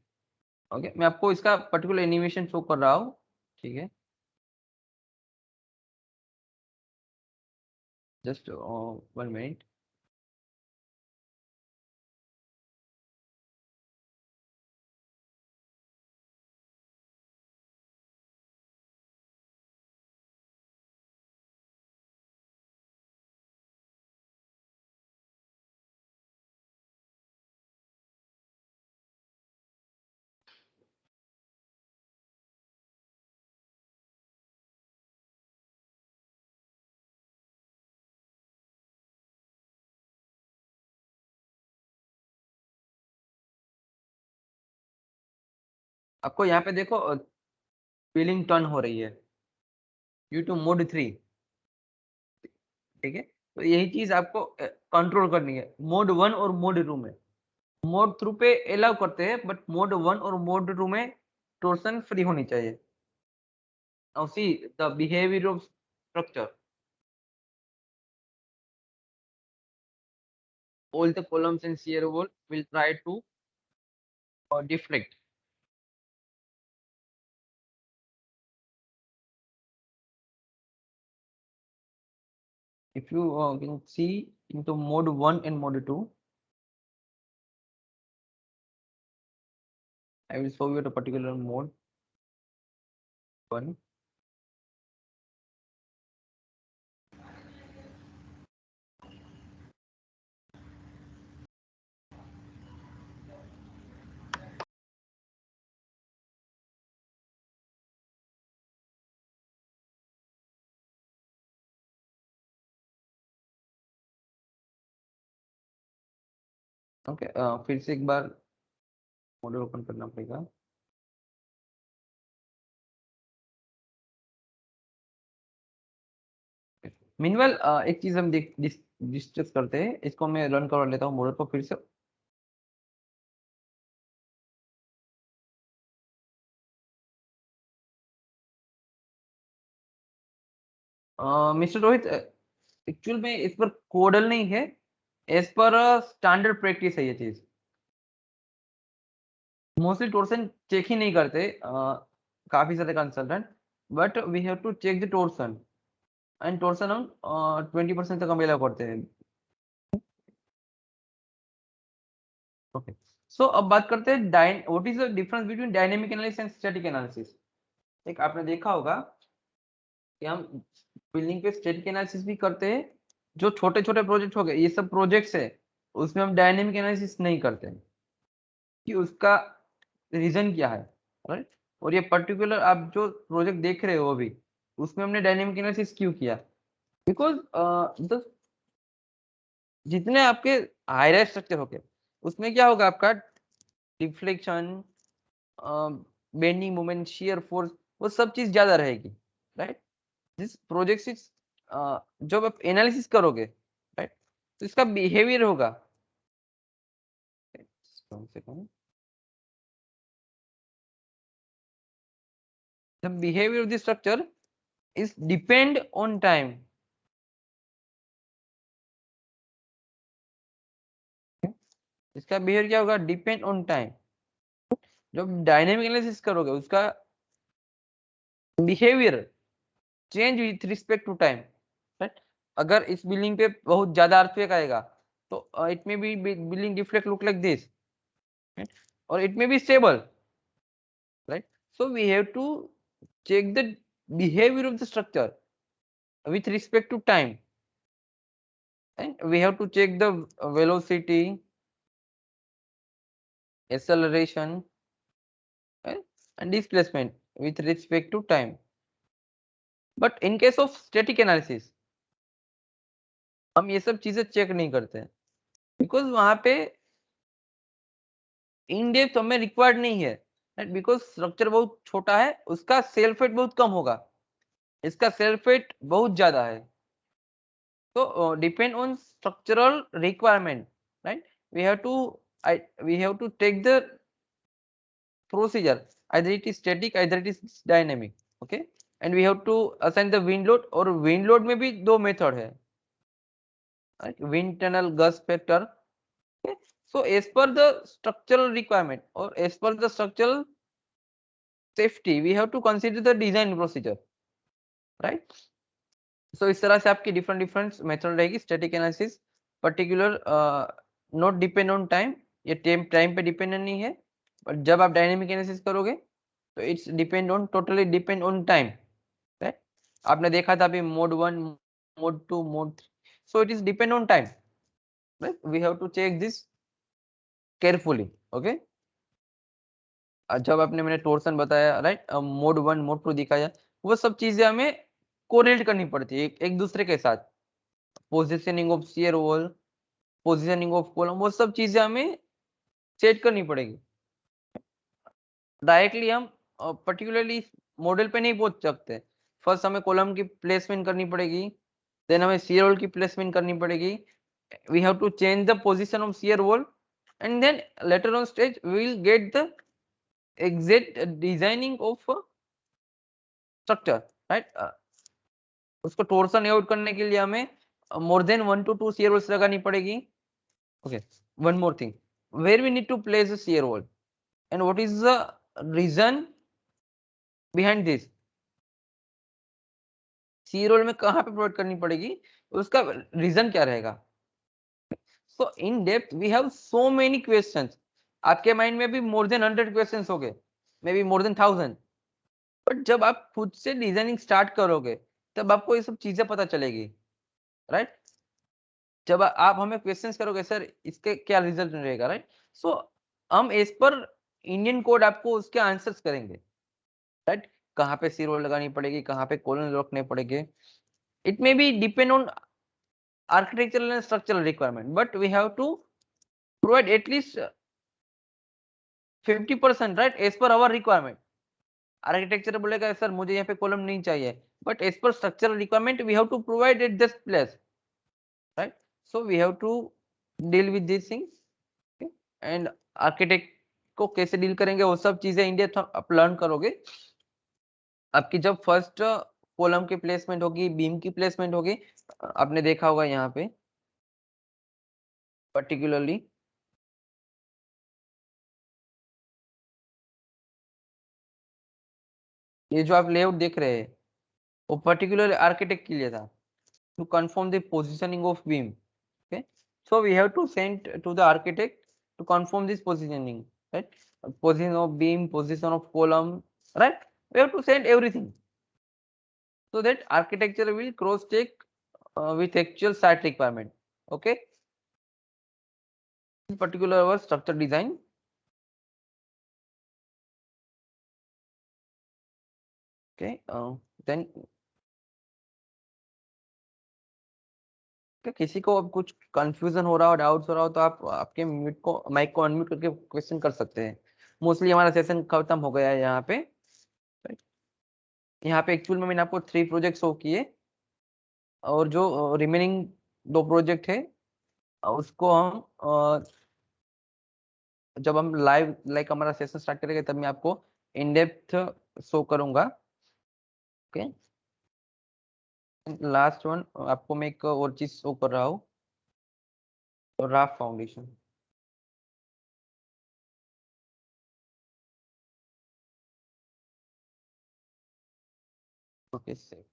Okay, मैं आपको इसका particular animation show कर रहा हूँ, ठीक है? Just 1 minute. आपको यहाँ पे देखो फीलिंग टर्न हो रही है ड्यू टू मोड 3, ठीक है? तो यही चीज आपको कंट्रोल करनी है मोड 1 और मोड 2 में. मोड 3 पे अलाउ करते हैं, बट मोड 1 और मोड 2 में टोर्सन फ्री होनी चाहिए. Now see the behavior of structure. All the columns in shear wall will try to deflect. If you can see into mode 1 and mode 2, I will show you the particular mode 1. Okay, फिर से एक बार model open करना पड़ेगा. Meanwhile एक चीज हम discuss करते हैं, इसको मैं रन करवा लेता हूँ मॉडल को फिर से. मिस्टर रोहित, एक्चुअल में इस पर कोडल नहीं है, एज पर स्टैंडर्ड प्रैक्टिस है ये चीज. मोस्टली टोर्सन चेक ही नहीं करते काफी सारे consultant, but we have to check the torsion, and torsion हम 20% तक हम allow करते हैं. ओके, सो अब बात करते हैं what is the difference between dynamic analysis and static analysis. एक आपने देखा होगा कि हम बिल्डिंग पे स्टैटिक एनालिसिस भी करते हैं. जो छोटे छोटे प्रोजेक्ट हो गए, ये सब प्रोजेक्ट्स है, उसमें हम डायनेमिक एनालिसिस नहीं करते हैं. कि उसका रीजन क्या है, राइट? और ये पर्टिकुलर आप जो प्रोजेक्ट देख रहे हो अभी, उसमें हमने डायनेमिक एनालिसिस क्यों किया? बिकॉज द जितने आपके हायर स्ट्रक्चर हो गए, उसमें क्या होगा, आपका deflection, bending moment, shear force, वो सब चीज ज्यादा रहेगी, राइट? दिस प्रोजेक्ट इज जब आप एनालिसिस करोगे, राइट, तो इसका बिहेवियर होगा. The behavior of the structure is depend on time. इसका बिहेवियर क्या होगा? Depend on time. जब डायनेमिक एनालिसिस करोगे, उसका behaviour change with respect to time, right? अगर इस बिल्डिंग पे बहुत ज्यादा अर्थक्वेक आएगा, तो it may be building deflect look like this, और it may be stable, right? So we have to check the behavior of the structure with respect to time, and we have to check the velocity, acceleration, and displacement with respect to time. But in case of static analysis, हम ये सब चीजें check नहीं करते हैं, because वहां पे in depth हमें रिक्वायर्ड नहीं है, राइट, बिकॉज स्ट्रक्चर बहुत छोटा है, उसका सेल्फ वेट बहुत कम होगा, इसका सेल्फ वेट बहुत ज्यादा है। तो depend on structural requirement, right, we have to we have to take the procedure, either it is static, either it is dynamic, okay, and we have to assign the wind load, और wind load में भी दो method है, right, wind tunnel gust factor, okay? So as per the structural requirement or as per the structural safety we have to consider the design procedure, right? So इस तरह से आपकी different different method रहेगी static analysis, particular not depend on time, ये time पे dependent नहीं है, but जब आप डायनेमिक एनालिसिस करोगे तो it's depend on, totally depend on time, right. आपने देखा था अभी mode 1, mode 2, mode 3, so it is depend on time, right, we have to check this carefully, okay. जब आपने मैंने टोर्सन बताया, राइट, मोड 1 मोड 2 दिखाया, वो सब चीजें हमें कोरिलेट करनी पड़ती है एक दूसरे के साथ, positioning of shear wall, positioning of column, वो सब चीजें हमें सेट करनी पड़ेगी। डायरेक्टली हम पर्टिकुलरली मॉडल पे नहीं पहुंच सकते, फर्स्ट हमें कॉलम की प्लेसमेंट करनी पड़ेगी, देन हमें शियर वॉल की प्लेसमेंट करनी पड़ेगी, we have to change the position of shear wall, and then later on stage we will get the exact designing of structure, right. उसको टोर्सन आउट करने के लिए हमें more than 1 to 2 shear walls लगानी पड़ेगी, okay। One more thing, where we need to place the shear wall and what is the reason behind this, shear wall में कहाँ पे प्रोवाइड करनी पड़ेगी, उसका रीजन क्या रहेगा। so in depth we have so many questions, आपके mind में भी मोर देन 100 क्वेश्चंस हो गए, may be more than 1000, but जब आप खुद से डिजाइनिंग स्टार्ट करोगे तब आपको ये सब चीजें पता चलेगी, राइट। जब आप हमें क्वेश्चंस करोगे सर इसके क्या रिजल्ट रहेगा, राइट, सो हम एज पर इंडियन कोड आपको उसके आंसर्स करेंगे, राइट, कहाँ पे सीरो लगानी पड़ेगी, कहाँ पे कॉलन रखने पड़ेंगे, it may be depend on architectural and structural requirement, but we have to provide at least 50%, right, as per our requirement. Architecture बोलेगा सर मुझे यहाँ पे कॉलम नहीं चाहिए, but as per structural requirement we have to provide at this place, right, so we have to deal with this things, and architect को कैसे deal करेंगे वो सब चीजें इंडिया आप लर्न करोगे। आपकी जब फर्स्ट कॉलम की प्लेसमेंट होगी, बीम की प्लेसमेंट होगी, आपने देखा होगा यहाँ पे पर्टिकुलरली ये जो आप लेआउट देख रहे हैं वो पर्टिकुलर आर्किटेक्ट के लिए था, to confirm the positioning of beam, okay. So we have to send to the architect to confirm this positioning, right, position of beam, position of column, right, we have to send everything so that architecture will cross check with actual site requirement, okay। In particular our structure design, okay, then किसी को अब कुछ confusion हो रहा हो, doubts हो रहा हो तो आप आपके म्यूट को माइक को अनम्यूट करके क्वेश्चन कर सकते हैं। मोस्टली हमारा सेशन खत्म हो गया है यहाँ पे, right? यहाँ पे एक्चुअल में मैंने आपको 3 प्रोजेक्ट शो किए, और जो रिमेनिंग 2 प्रोजेक्ट है उसको हम जब हम लाइव लाइक हमारा सेशन स्टार्ट करेंगे तब मैं आपको इन डेप्थ शो करूंगा, ओके। लास्ट वन आपको मैं एक और चीज शो कर रहा हूँ, राफ फाउंडेशन, ओके से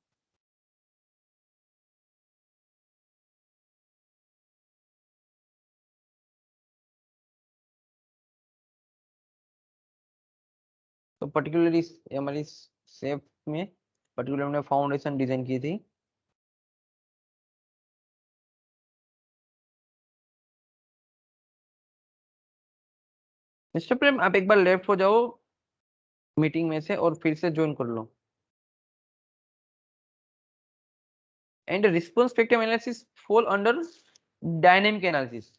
तो पर्टिकुलरली हमारी सेफ में पर्टिकुलर हमने फाउंडेशन डिजाइन की थी, मिस्टर प्रेम आप एक बार लेफ्ट हो जाओ मीटिंग में से और फिर से ज्वाइन कर लो। and response spectrum analysis fall under dynamic analysis.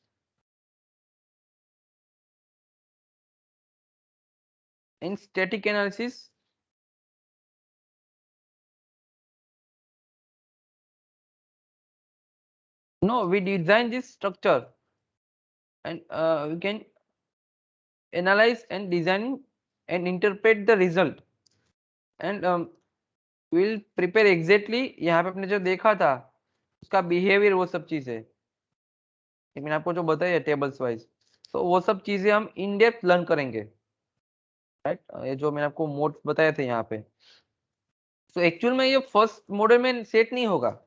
In static analysis, no, we design this structure and we can analyze and design and interpret the result and we'll prepare exactly यहाँ पे अपने जो देखा था उसका behaviour वो सब चीजें मैंने आपको जो बताया टेबल्स वाइज तो वो सब चीजें हम इन डेप्थ लर्न करेंगे राइट ये जो मैंने आपको मोड बताए थे यहाँ पे तो एक्चुअल में ये फर्स्ट मॉडल में सेट नहीं होगा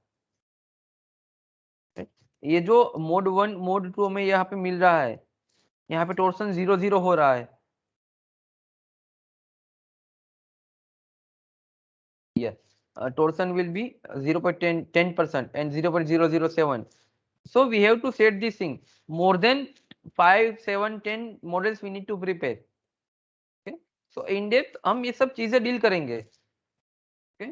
ये जो मोड 1 मोड 2 में यहाँ पे मिल रहा है यहाँ पे टोर्सन 0 0 हो रहा है yes torsion will be 0.10% and 0.007 so we have to set this thing more than 5 7 10 models we need to prepare okay so in depth हम ये सब चीजें डील करेंगे okay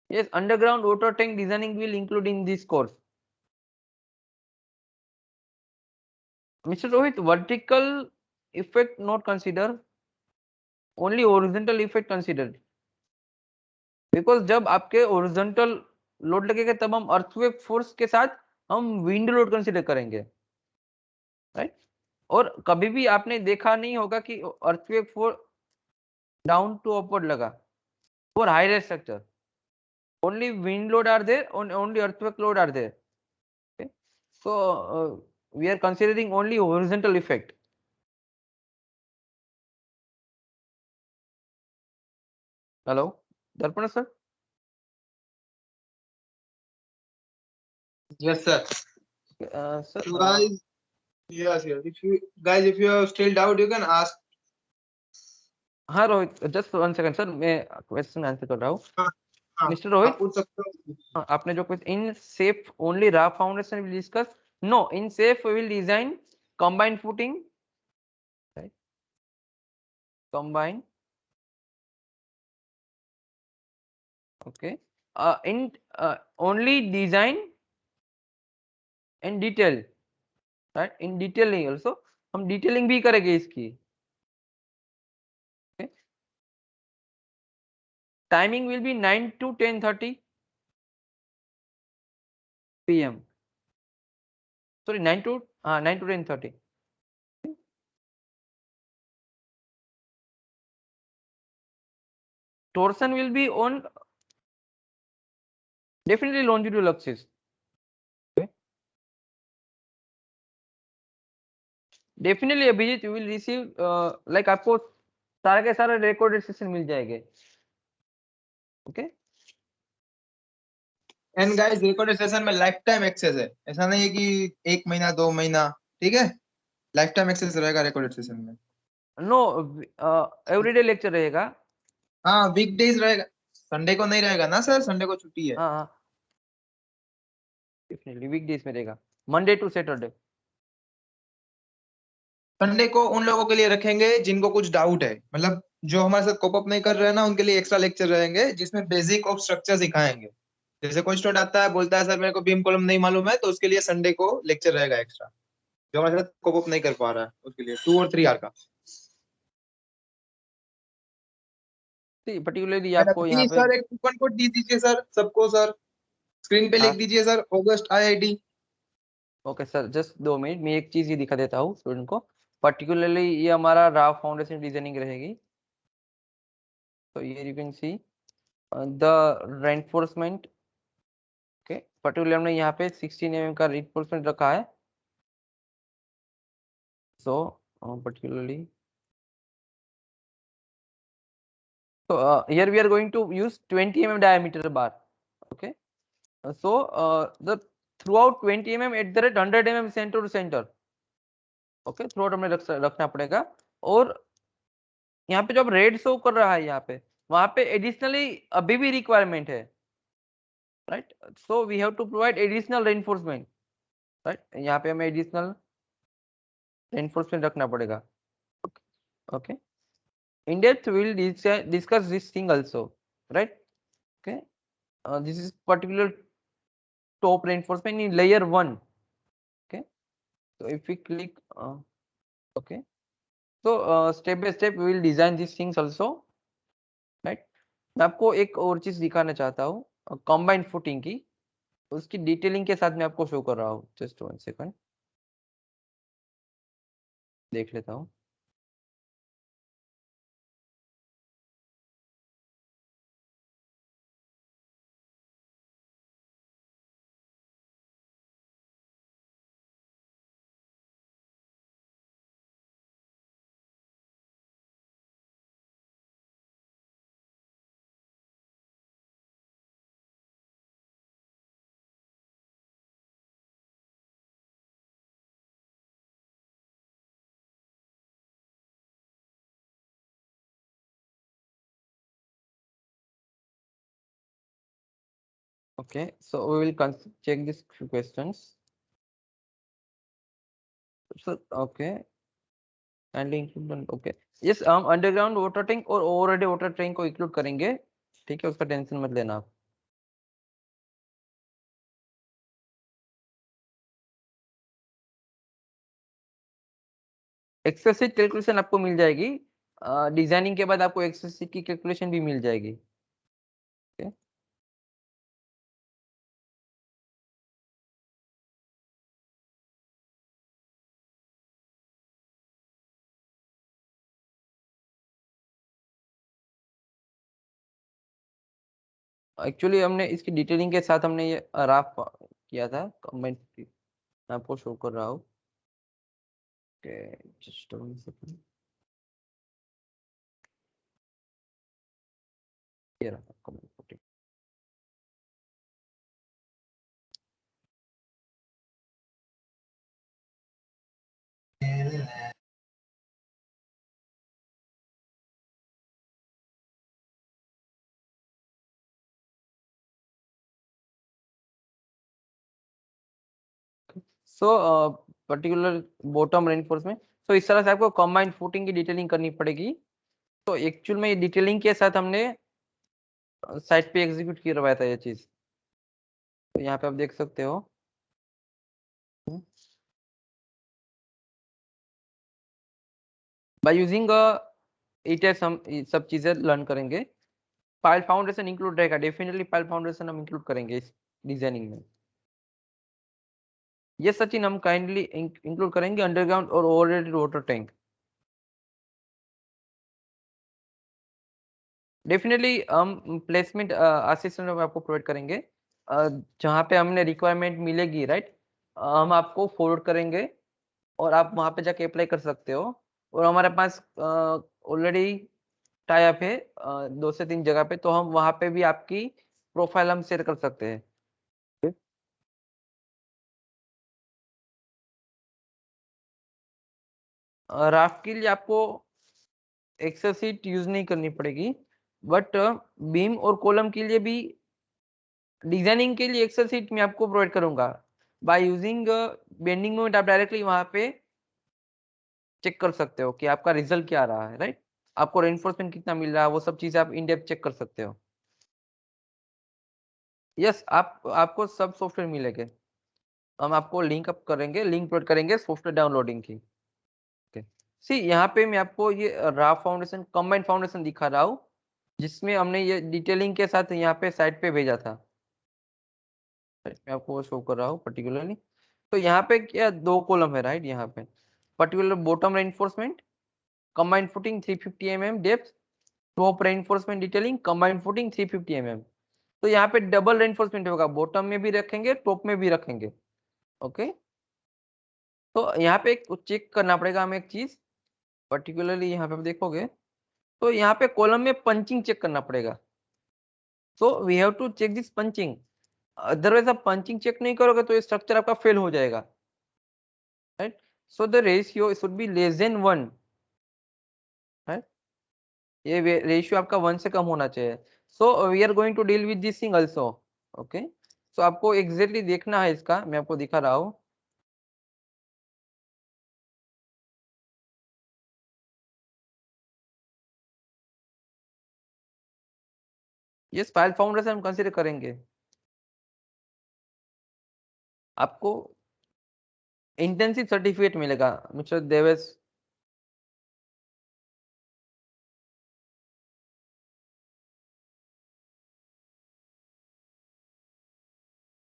yes underground water tank designing will include in this course Mr. Rohit vertical effect not consider only horizontal effect considered because जब आपके horizontal load लगेगा तब हम अर्थक्वेक फोर्स के साथ हम विंड लोड कंसीडर करेंगे राइट और कभी भी आपने देखा नहीं होगा कि earthquake force down to upward लगा for high rise structure only wind load are there only earthquake load are there okay so we are considering only horizontal effect hello darpana sir Yes, sir. sir So guys, yes, yes. If you have still doubt, you can ask. हाँ Rohit just one second sir मैं question answer कर रहा हूँ हाँ, हाँ, mister आप रोहित पूछ सकते हो। हाँ, आपने जो कुछ इन सेफ ओनली रा foundation will discuss no in safe will design combined footing right combine okay in only design and detail right in detailing also हम detailing भी करेंगे इसकी okay timing will be 9 to 10:30 p.m. sorry 9 to 10:30 torsion will be on definitely longitudinal axis okay definitely Abhijit you will receive like आपको सारे के सारे recorded session मिल जाएंगे okay and guys recorded session में लाइफ टाइम एक्सेस है, ऐसा नहीं है कि 1 महीना 2 महीना, ठीक है। लाइफ टाइम एक्सेस रहेगा रिकॉर्डेड सेशन में। नो एवरीडे लेक्चर रहेगा हाँ, वीकडेज रहेगा, संडे को नहीं रहेगा ना सर, संडे को छुट्टी है। हाँ डेफिनेटली वीकडेज में रहेगा मंडे टू सैटरडे संडे को उन लोगों के लिए रखेंगे जिनको कुछ डाउट है, मतलब जो हमारे साथ कोप अप नहीं कर रहे हैं ना, उनके लिए एक्स्ट्रा लेक्चर रहेंगे जिसमें बेसिक ऑफ स्ट्रक्चर सिखाएंगे। जैसे कोई स्टूडेंट आता है बोलता है सर मेरे को बीम कॉलम नहीं मालूम है, तो उसके लिए संडे को लेक्चर रहेगा एक्स्ट्रा, जो हमारे साथ कोप अप नहीं कर पा रहा है उसके लिए 2 और 3 आवर का। पर्टिकुलरली आपको यहाँ पे सर एक कूपन कोड दे दीजिए सर सबको, सर स्क्रीन पे लिख दीजिए sir, August IIT। Okay sir just 2 minute मैं एक चीज ये दिखा देता हूँ स्टूडेंट को पर्टिकुलरली ये हमारा रा फाउंडेशन डिजाइनिंग रहेगी तो ये you can see the reinforcement okay particular हमने यहाँ पे 16 mm का रेनफोर्समेंट रखा है so particularly so here we are going to use 20 mm diameter bar okay so the throughout 20 mm at the rate 100 mm center to center okay throat हमें रखना पड़ेगा और यहाँ पे जो अब रेड शो कर रहा है यहाँ पे वहां पे एडिशनली अभी भी रिक्वायरमेंट है right so we have to provide additional reinforcement right यहाँ पे हमें एडिशनल रेनफोर्समेंट रखना पड़ेगा okay In depth, we will discuss this thing also, right? Okay. This is particular top reinforcement in layer 1. Okay. So if we click, okay. So step by step we will design these things also, right? मैं आपको एक और चीज दिखाना चाहता हूँ combined footing की, उसकी डिटेलिंग के साथ मैं आपको शो कर रहा हूँ। जस्ट 1 सेकंड, देख लेता हूँ। Okay, so we will check these few questions. So okay, and include, okay, yes, हम अंडरग्राउंड वाटर टैंक और ओवरहेड वाटर टैंक को इंक्लूड करेंगे, ठीक है, उसका टेंशन मत लेना आप। एक्सेसिव कैलकुलेशन आपको मिल जाएगी, डिजाइनिंग के बाद आपको एक्सेसिव की कैलकुलेशन भी मिल जाएगी। okay? एक्चुअली हमने इसकी डिटेलिंग के साथ हमने ये राफ किया था, मैं आपको शो कर रहा हूँ। जस्ट 1 सेकंड, ये रहा comment। So particular bottom reinforcement, so इस तरह से आपको कंबाइंड फुटिंग की डिटेलिंग करनी पड़ेगी। तो एक्चुअल में ये डिटेलिंग के साथ हमने साइट पे एग्जीक्यूट करवाया था ये चीज, तो यहाँ पे आप देख सकते हो। बाय यूजिंग ईटेक्स हम ये सब चीजें लर्न करेंगे। पाइल फाउंडेशन इंक्लूड रहेगा, डेफिनेटली पाइल फाउंडेशन हम इंक्लूड करेंगे इस डिजाइनिंग में। ये सचिन हम काइंडली इंक्लूड करेंगे अंडरग्राउंड और ओवरहेड वाटर टैंक। डेफिनेटली हम प्लेसमेंट असिस्टेंट आपको प्रोवाइड करेंगे, जहाँ पे हमने रिक्वायरमेंट मिलेगी, राइट, हम आपको फॉरवर्ड करेंगे और आप वहाँ पे जाके अप्लाई कर सकते हो। और हमारे पास ऑलरेडी टाई अप है 2 से 3 जगह पे, तो हम वहाँ पे भी आपकी प्रोफाइल हम शेयर कर सकते हैं। राफ्ट के लिए आपको एक्सेल शीट यूज नहीं करनी पड़ेगी, बट बीम और कॉलम के लिए भी डिजाइनिंग के लिए एक्सेल शीट मैं आपको प्रोवाइड करूंगा। बाय यूजिंग बेंडिंग मोमेंट आप डायरेक्टली वहां पे चेक कर सकते हो कि आपका रिजल्ट क्या आ रहा है, राइट, आपको रेनफोर्समेंट कितना मिल रहा है, वो सब चीजें आप इन डेप्थ चेक कर सकते हो। यस, आपको सब सॉफ्टवेयर मिलेंगे, हम आपको लिंक अप करेंगे, लिंक प्रोवाइड करेंगे सॉफ्टवेयर डाउनलोडिंग की। ओके, सी यहाँ पे मैं आपको ये रा फाउंडेशन कंबाइंड फाउंडेशन दिखा रहा हूँ, जिसमें हमने ये डिटेलिंग के साथ यहाँ पे साइट पे भेजा था। मैं आपको शो कर रहा हूँ पर्टिकुलरली। तो यहाँ पे क्या 2 कॉलम है, राइट, यहाँ पे particular bottom reinforcement combined footing 350 mm depth, top reinforcement detailing combined footing 350 mm। तो यहाँ पे डबल रेनफोर्समेंट होगा, बॉटम में भी रखेंगे, टॉप में भी रखेंगे। ओके, तो यहाँ पे एक चेक करना पड़ेगा हमें एक चीज, पर्टिकुलरली यहाँ पे आप देखोगे तो यहाँ पे कॉलम में पंचिंग चेक करना पड़ेगा। So we have to check this punching, otherwise आप पंचिंग चेक नहीं करोगे तो ये स्ट्रक्चर आपका फेल हो जाएगा, right. So the ratio should be less than 1, right, ये रेशियो आपका 1 से कम होना चाहिए। So we are going to deal with this thing also. Okay, so आपको एग्जैक्टली देखना है इसका, मैं आपको दिखा रहा हूँ। यस, फाइल फाउंडर से हम कंसीडर करेंगे। आपको इंटेंसिव सर्टिफिकेट मिलेगा mister Devesh.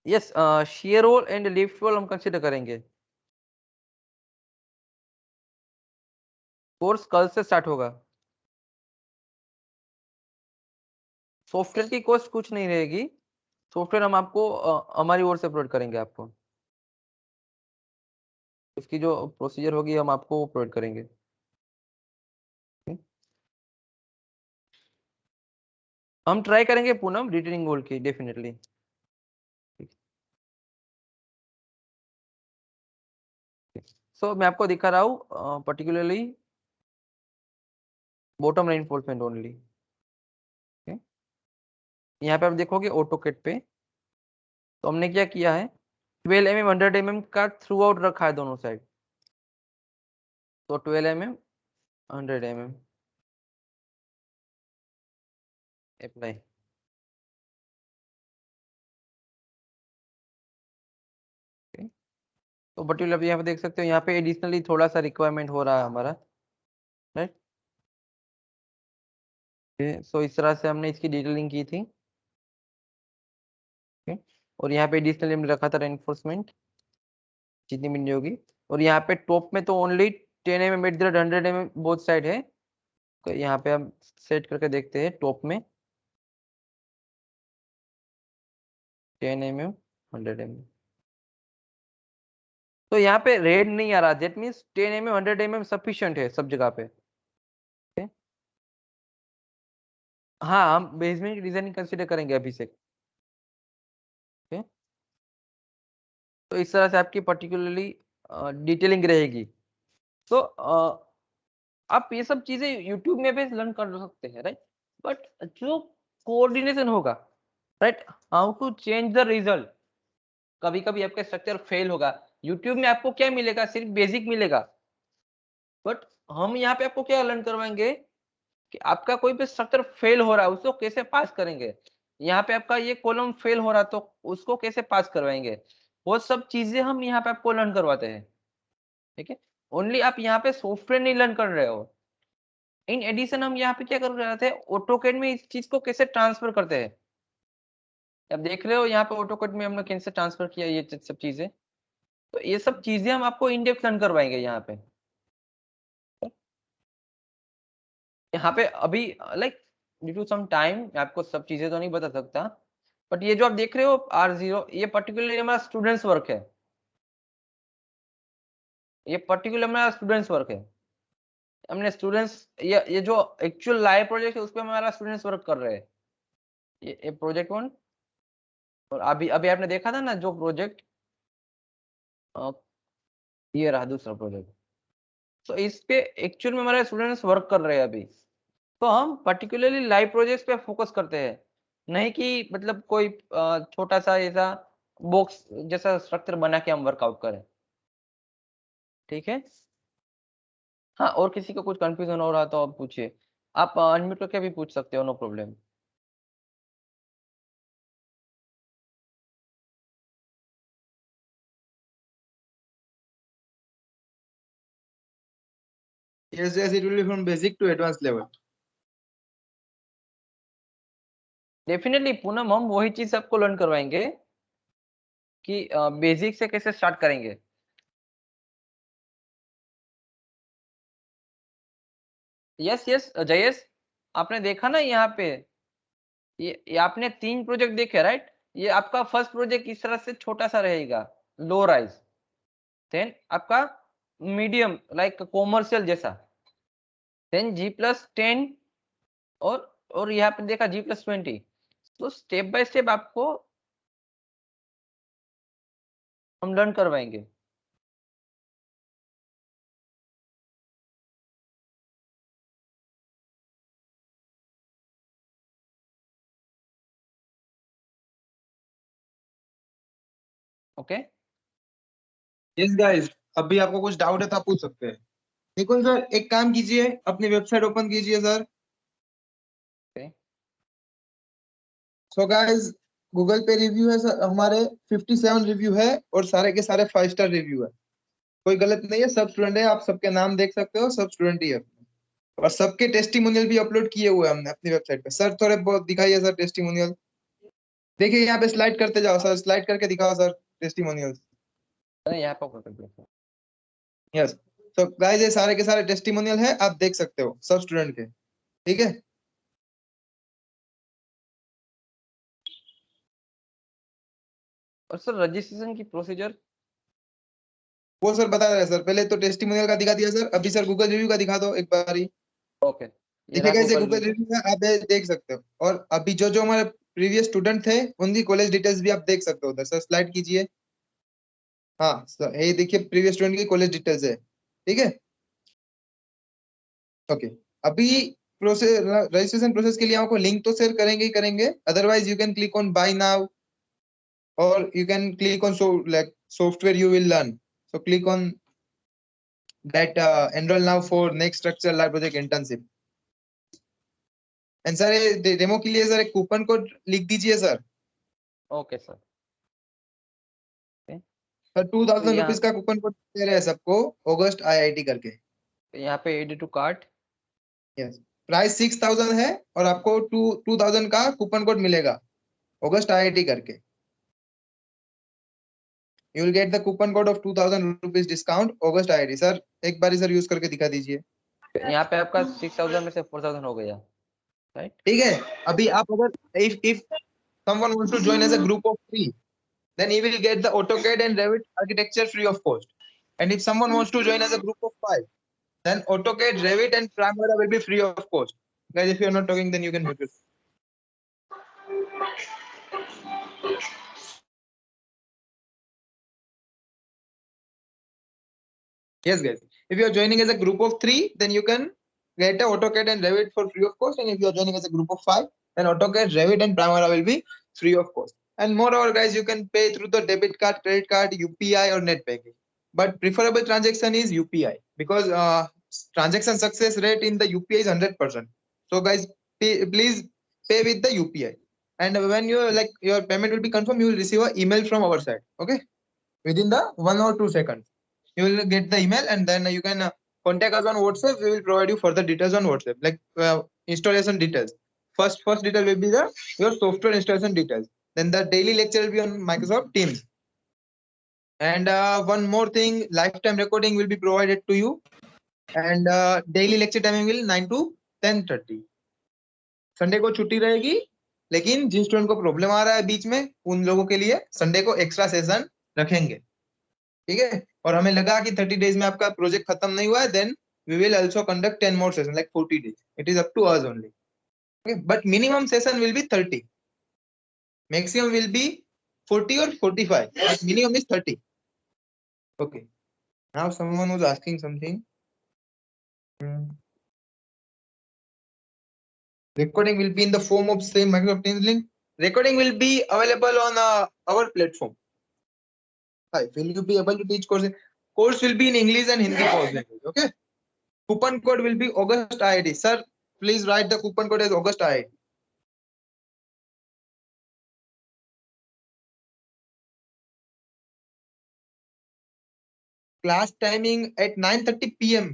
Yes, share role and lift role हम कंसीडर करेंगे। कोर्स कल से स्टार्ट होगा। सॉफ्टवेयर की कॉस्ट कुछ नहीं रहेगी, सॉफ्टवेयर हम आपको हमारी ओर से प्रोवाइड करेंगे आपको। उसकी जो प्रोसीजर होगी हम आपको प्रोवाइड करेंगे। हम ट्राई करेंगे पूनम रिटेनिंग गोल्ड की डेफिनेटली। सो मैं आपको दिखा रहा हूँ पर्टिकुलरली बॉटम रेनफोर्समेंट ओनली। यहाँ पे आप देखोगे ऑटोकेट पे, तो हमने क्या किया है 12 mm 100 mm का थ्रू आउट रखा है दोनों साइड। तो 12 mm 100 mm अप्लाई। तो पर्टिकुलर यहाँ पे देख सकते हो, यहाँ पे एडिशनली थोड़ा सा रिक्वायरमेंट हो रहा है हमारा, राइट। सो इस तरह से हमने इसकी डिटेलिंग की थी। और यहाँ पे एडिशनली हमने रखा था रेनफोर्समेंट जितनी मिलनी होगी। और यहाँ पे टॉप में तो only 10 mm at the 100 mm both side है। तो यहाँ पे हम सेट करके देखते हैं टॉप में 10 mm 100 mm। तो यहाँ पे रेड नहीं आ रहा, that means 10 mm 100 mm sufficient है सब जगह पे। Okay? हाँ, हम बेसमेंट की डिजाइनिंग कंसीडर करेंगे अभी से। Okay? तो इस तरह से आपकी पर्टिकुलरली डिटेलिंग रहेगी। तो आप ये सब चीजें यूट्यूब में भी लर्न कर सकते हैं, राइट। बट जो कोऑर्डिनेशन होगा, right, how to change the result. कभी कभी आपका स्ट्रक्चर फेल होगा, यूट्यूब में आपको क्या मिलेगा, सिर्फ बेसिक मिलेगा। बट हम यहाँ पे आपको क्या लर्न करवाएंगे कि आपका कोई भी स्ट्रक्चर फेल हो रहा है उसको कैसे पास करेंगे। यहाँ पे आपका ये कॉलम फेल हो रहा है तो उसको कैसे पास करवाएंगे, वो सब चीजें हम यहाँ पे आपको लर्न करवाते हैं। ठीक है, ओनली आप यहाँ पे सॉफ्टवेयर नहीं लर्न कर रहे हो, इन एडिशन हम यहाँ पे क्या कर रहे थे, ऑटोकैड में इस चीज को कैसे ट्रांसफर करते हैं। अब देख रहे हो यहाँ पे ऑटोकैड में हमने कैसे ट्रांसफर किया ये सब चीजें। तो ये सब चीजें हम आपको इन डेप्थ लर्न करवाएंगे यहाँ पे। यहाँ पे अभी like due to some time आपको सब चीजें तो नहीं बता सकता, बट ये जो आप देख रहे हो R0 ये पर्टिकुलरली हमारा स्टूडेंट्स वर्क है। ये पर्टिकुलर हमारा स्टूडेंट्स वर्क है। हमने स्टूडेंट्स ये जो एक्चुअल लाइव प्रोजेक्ट है उस पर हमारा स्टूडेंट्स वर्क कर रहे हैं। ये प्रोजेक्ट 1। और अभी अभी आपने देखा था ना जो प्रोजेक्ट, ये रहा दूसरा प्रोजेक्ट। तो इस पे एक्चुअल में हमारे स्टूडेंट्स वर्क कर रहे हैं अभी। तो हम पर्टिकुलरली लाइव प्रोजेक्ट्स पे फोकस करते हैं, नहीं कि मतलब कोई छोटा सा ऐसा बॉक्स जैसा स्ट्रक्चर बना के हम वर्कआउट करें। ठीक है, हाँ, और किसी को कुछ कंफ्यूजन हो रहा तो आप पूछिए, आप अनम्यूट करके भी पूछ सकते हो, no problem. Yes, yes, it will be from basic to advanced level. Definitely Poonam हम वही चीज आपको लर्न करवाएंगे कि बेसिक से कैसे स्टार्ट करेंगे। यस यस जयेश, आपने देखा ना यहाँ पे, ये आपने 3 प्रोजेक्ट देखे, राइट। ये आपका फर्स्ट प्रोजेक्ट इस तरह से छोटा सा रहेगा, लो राइज। देन आपका मीडियम लाइक कॉमर्शियल जैसा, देन G+10, और यहाँ पे देखा G+20। तो स्टेप बाय स्टेप आपको हम लर्न करवाएंगे। Okay, Yes, guys. अभी आपको कुछ डाउट है तो आप पूछ सकते हैं। निकुंज सर, एक काम कीजिए, अपनी वेबसाइट ओपन कीजिए सर। सो गाइस गूगल पे रिव्यू है सर, हमारे 57 रिव्यू है और सारे के सारे 5 स्टार रिव्यू है, कोई गलत नहीं है, सब स्टूडेंट है, आप सबके नाम देख सकते हो, सब स्टूडेंट ही है। और सबके टेस्टिमोनियल भी अपलोड किए हुए हैं हमने अपनी वेबसाइट पे। सर थोड़े बहुत दिखाइए सर टेस्टिमोनियल, देखिए यहाँ पे स्लाइड करते जाओ सर, स्लाइड करके दिखाओ सर टेस्टिमोनियल। अरे यहाँ पर कर दिया। यस, तो गाइस ये सारे के सारे टेस्टिमोनियल है, आप देख सकते हो सब स्टूडेंट के, ठीक है। और सर रजिस्ट्रेशन की प्रोसीजर? वो सर बता रहे हैं सर, पहले तो टेस्टिमोनियल का दिखा दिया सर, अभी सर गूगल रिव्यू का दिखा दो एक बार ही। ओके, ये रहा देखिएगा इसे गूगल गूगल रिव्यू। रिव्यू है, आप ये देख सकते हो। और अभी जो जो हमारे प्रीवियस स्टूडेंट थे उनकी कॉलेज डिटेल्स भी आप देख सकते हो उधर। सर स्लाइड कीजिए। हाँ सर, ये देखिए प्रीवियस स्टूडेंट की कॉलेज डिटेल्स है, ठीक है। ओके, अभी प्रोसेस रजिस्ट्रेशन प्रोसेस के लिए आपको लिंक तो शेयर करेंगे ही करेंगे, otherwise you can click on buy now और you can click on so like software you will learn. So click on that enroll now for next structure live project internship. And sir ये demo के लिए sir एक coupon code लिख दीजिए sir. Okay sir. Sir तो 2000 यहाँ rupees का coupon code दे रहे हैं सबको, ऑगस्ट आईआईटी करके। यहाँ पे add to cart. Yes, price 6000 है और आपको 2000 का कूपन कोड मिलेगा ऑगस्ट आईआईटी करके। You will get the coupon code of 2000 rupees discount August IIT. Sir एक बार सर यूज करके दिखा दीजिए। यहाँ पे आपका 6000 में से 4000 हो गया, राइट? ठीक है, अभी आप अगर if someone wants to join as a group of 3, then he will get the AutoCAD and Revit architecture free of cost. And if someone wants to join as a group of 5, then AutoCAD, Revit, and Primavera will be free of cost. Guys, if you are not talking, then you can mute it. Yes, guys. If you are joining as a group of 3, then you can get a AutoCAD and Revit for free of cost. And if you are joining as a group of 5, then AutoCAD, Revit, and Primavera will be free of cost. And moreover, guys, you can pay through the debit card, credit card, UPI, or net banking. But preferable transaction is UPI because transaction success rate in the UPI is 100%. So, guys, please pay with the UPI. And when you like your payment will be confirmed, you will receive an email from our side. Okay, within the 1 or 2 seconds you will get the email, and then you can contact us on WhatsApp. We will provide you further details on WhatsApp, like installation details. First detail will be the your software installation details. Then the daily lecture will be on Microsoft Teams. And one more thing, lifetime recording will be provided to you. And daily lecture timing will 9 to 10:30. Sunday को छुट्टी रहेगी, लेकिन जिन student को problem आ रहा है बीच में उन लोगों के लिए संडे को एक्स्ट्रा सेशन रखेंगे, ठीक है। और हमें लगा कि 30 डेज में आपका प्रोजेक्ट खत्म नहीं हुआ है, then we will also conduct 10 more sessions like 40 days. It is up to us only. Okay, but minimum session will be 30. Maximum will be 40 or 45, but minimum is 30. Okay, now someone was asking something. Recording will be in the form of same Microsoft Teams link. Recording will be available on our platform. Hi, will you be able to teach course? Course will be in English and Hindi both language. Okay. Coupon code will be August IIT. Sir, please write the coupon code as August IIT. Class timing at 9:30 p.m.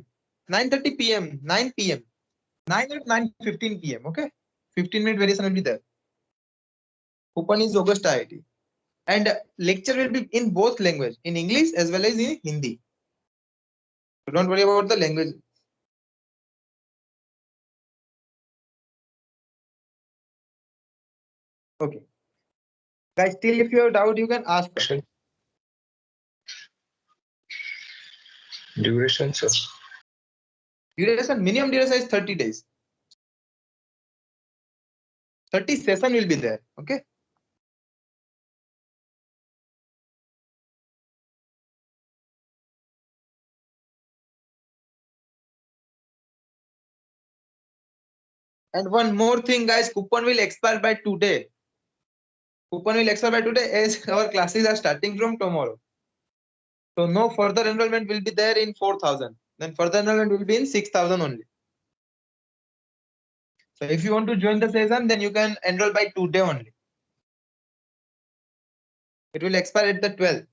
9:30 p.m. 9 p.m. 9 at 9:15 p.m. Okay. 15-minute variation will be there. Coupon is August IIT. And lecture will be in both language, in English as well as in Hindi. So don't worry about the language. Okay. Guys, still if you have doubt, you can ask. Duration, sir. Duration, minimum duration is 30 days. 30 session will be there. Okay. And one more thing, guys, coupon will expire by today. Coupon will expire by today as our classes are starting from tomorrow. So no further enrollment will be there in 4,000. Then further enrollment will be in 6,000 only. So if you want to join the session, then you can enroll by today only. It will expire at the 12th.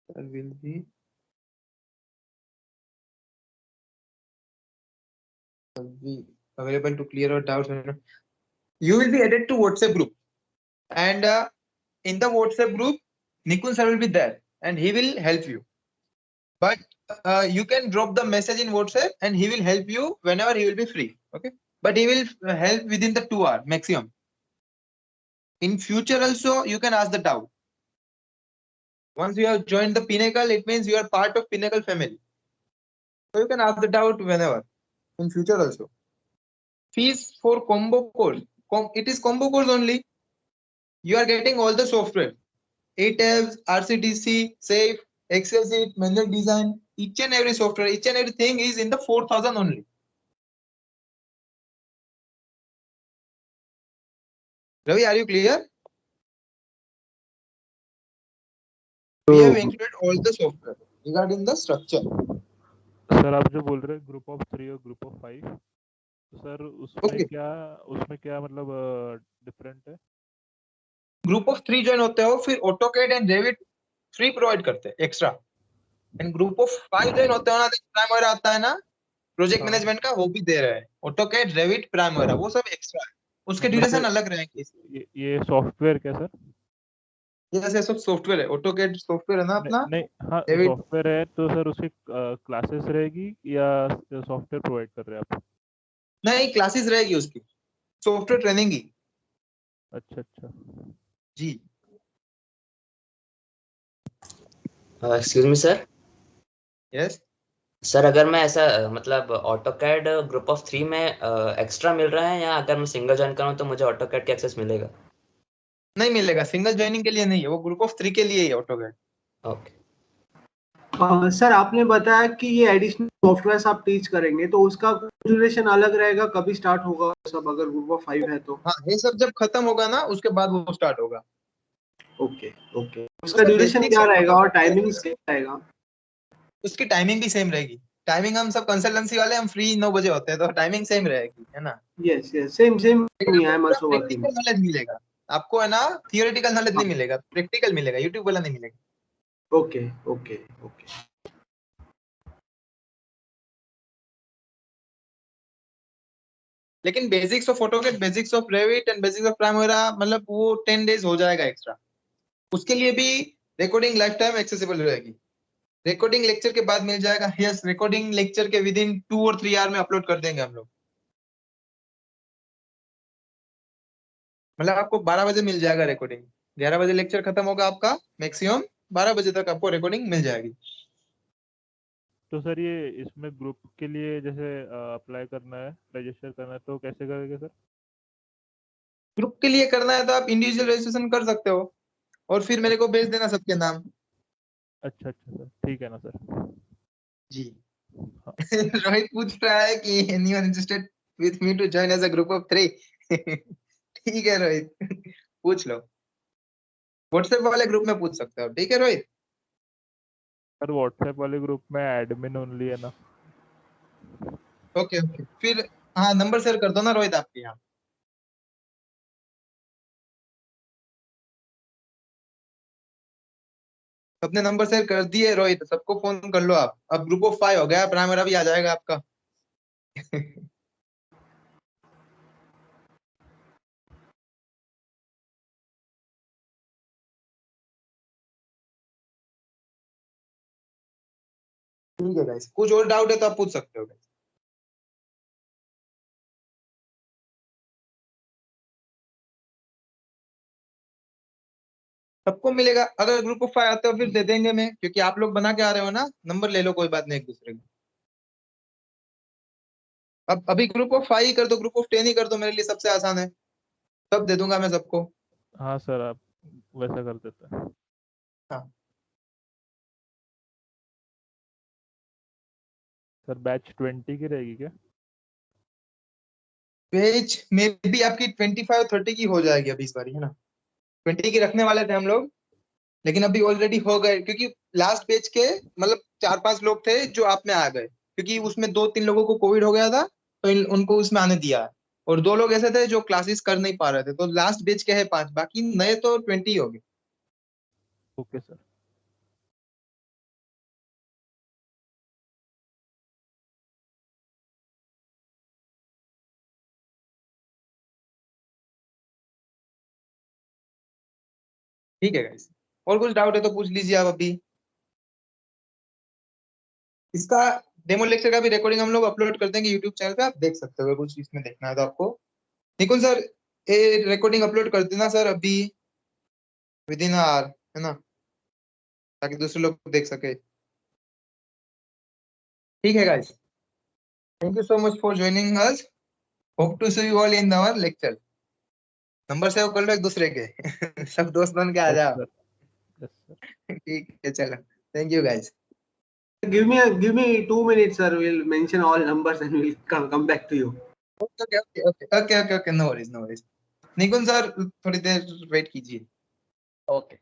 There will be available to clear out doubts. You will be added to WhatsApp group, and in the WhatsApp group, Nikun sir will be there, and he will help you. But you can drop the message in WhatsApp, and he will help you whenever he will be free. Okay, but he will help within the 2 hour maximum. In future also, you can ask the doubt. Once you have joined the Pinnacle, it means you are part of Pinnacle family. So you can ask the doubt whenever. In future also. Fees for combo course. It is combo course only. You are getting all the software. ATABS, RCTC, Safe, Excel sheet, manual design, each and every software, each and everything is in the 4,000 only. Ravi, are you clear? We have included all the software regarding the structure. Sir आप जो बोल रहे हैं group of 3 और group of 5, तो sir Okay. उसमें क्या मतलब डिफरेंट है? ग्रुप ऑफ 3 ज्वाइन होते हो, फिर AutoCAD and Revit free provide करते हैं extra. And group of 5 join होते हो ना, प्राइमरी आता है ना प्रोजेक्ट मैनेजमेंट का, वो भी दे रहे हैं. AutoCAD, Revit, प्राइमरी, वो सब एक्स्ट्रा है. उसके ड्यूरेशन अलग रहेंगे. ये सॉफ्टवेयर क्या सर? ये सब सॉफ्टवेयर है. AutoCAD सॉफ्टवेयर है ना अपना. नहीं, हाँ सॉफ्टवेयर है, तो सर उसकी क्लासेस रहेगी या सॉफ्टवेयर प्रोवाइड कर रहे हैं आप? नहीं, क्लासेस रहेगी उसकी, सॉफ्टवेयर ट्रेनिंग की. अच्छा जी. Excuse me sir. Yes sir अगर मैं ऐसा मतलब ऑटोकैड ग्रुप ऑफ 3 में एक्स्ट्रा मिल रहा है, या अगर मैं सिंगल ज्वाइन करूँ तो मुझे ऑटोकैड का एक्सेस मिलेगा? नहीं मिलेगा, सिंगल ज्वाइनिंग के लिए नहीं है, वो ग्रुप ऑफ 3 के लिए ही है AutoCAD. ओके. सर आपने बताया कि ये एडिशनल सॉफ्टवेयर आप टीच करेंगे, तो उसका ड्यूरेशन अलग रहेगा, कभी स्टार्ट होगा सब अगर ग्रुप ऑफ 5 है तो? हाँ, ये सब जब खत्म होगा ना, उसके बाद वो स्टार्ट होगा. ओके. उसका ड्यूरेशन क्या रहेगा और टाइमिंग्स क्या रहेगा? उसकी टाइमिंग भी सेम रहेगी. टाइमिंग हम सब कंसल्टेंसी वाले, हम फ्री 9 बजे होते हैं, तो टाइमिंग सेम रहेगी, है ना. यस सेम नहीं है. प्रैक्टिकल नॉलेज मिलेगा आपको, है ना. थियोरेटिकल नॉलेज नहीं मिलेगा, प्रैक्टिकल मिलेगा. यूट्यूब वाला नहीं मिलेगा. ओके. लेकिन basics of AutoCAD, basics of Revit and basics of primary, मतलब वो 10 डेज हो जाएगा एक्स्ट्रा. उसके लिए भी रिकॉर्डिंग लाइफ टाइम एक्सेसिबल रहेगी. रिकॉर्डिंग लेक्चर के बाद मिल जाएगा. यस, रिकॉर्डिंग लेक्चर के विद इन 2 और 3 आवर में अपलोड कर देंगे हम लोग. मतलब आपको 12 बजे मिल जाएगा रिकॉर्डिंग. 11 बजे लेक्चर खत्म होगा आपका, मैक्सिमम 12 बजे तक आपको रिकॉर्डिंग मिल जाएगी. तो सर ये इसमें ग्रुप के लिए जैसे अप्लाई करना है, रजिस्टर करना है, तो कैसे करेंगे सर? ग्रुप के लिए करना है तो आप इंडिविजुअल रजिस्ट्रेशन कर सकते हो, और फिर मेरे को भेज देना सबके नाम. अच्छा सर, ठीक है ना सर. जी. रोहित पूछ रहा है कि anyone interested with me to join as a group of 3? ठीक है रोहित, पूछ लो. व्हाट्सएप वाले ग्रुप में पूछ सकते हो. ठीक है रोहित. सर व्हाट्सएप वाले ग्रुप में एडमिन ओनली है ना? ओके. फिर हाँ, नंबर शेयर कर दो ना रोहित आपके यहाँ. अपने नंबर शेयर कर दिए रोहित, सबको फोन कर लो आप. अब ग्रुप ऑफ 5 हो गया, प्राइमरी भी आ जाएगा आपका. ठीक है गाइस, कुछ और डाउट है तो आप पूछ सकते हो. सबको मिलेगा. अगर ग्रुप ऑफ 5 आते हो फिर दे देंगे मैं, क्योंकि आप लोग बना के आ रहे हो ना. नंबर ले लो, कोई बात नहीं, एक दूसरे का. अब अभी ग्रुप ऑफ 5 ही कर दो, ग्रुप ऑफ 10 ही कर दो, मेरे लिए सबसे आसान है. सब दे दूंगा मैं सबको. हाँ सर, आप वैसा कर देते हैं. हाँ. सर बैच 20 की रहेगी क्या? पेज में भी आपकी 25 30 की हो जाएगी अभी इस बारी, है ना. 20 की रखने वाले थे हम लोग, लेकिन अभी ऑलरेडी हो गए, क्योंकि लास्ट पेज के मतलब 4-5 लोग थे जो आप में आ गए, क्योंकि उसमें 2-3 लोगों को कोविड हो गया था, तो उनको उसमें आने दिया. और 2 लोग ऐसे थे जो क्लासेस कर नहीं पा रहे थे, तो लास्ट बैच के है 5, बाकी नए तो 20 हो गए। Okay sir. ठीक है गाइस, और कुछ डाउट है तो पूछ लीजिए आप अभी। इसका डेमो लेक्चर का भी रिकॉर्डिंग हम लोग अपलोड कर देंगे यूट्यूब चैनल पे, आप देख सकते हो कुछ इसमें देखना है तो आपको। निकुंज सर, ये रिकॉर्डिंग अपलोड कर देना सर अभी विद इन आवर, है ना, ताकि दूसरे लोग देख सके। ठीक है guys, thank you so much for joining us, hope to see you all in our lecture. Number save कर लो एक दूसरे के सब दोस्त बन के आ यस जाओ। Sir, yes sir. ठीक है, चलो, thank you guys. Give me 2 minutes, sir. We'll mention all numbers and we'll come back to you. Okay okay okay okay okay okay, no worries no worries. Nikunj sir थोड़ी देर wait कीजिए। Okay.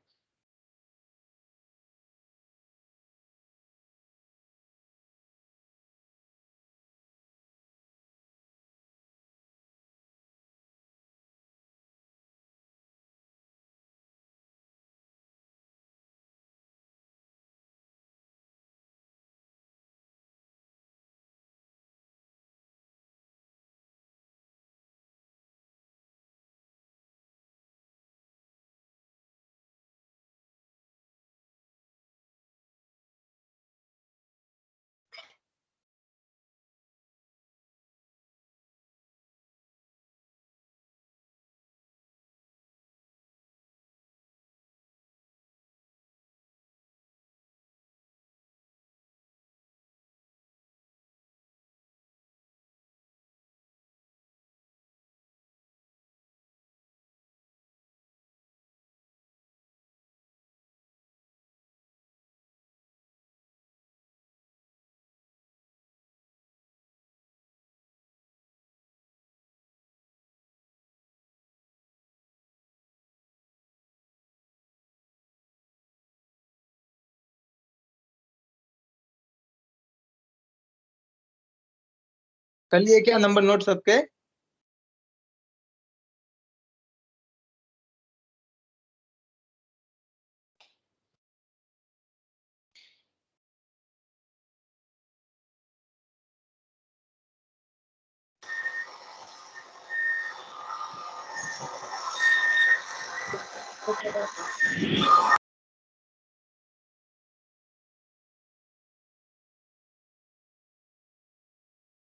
कर लिए क्या number note सबके?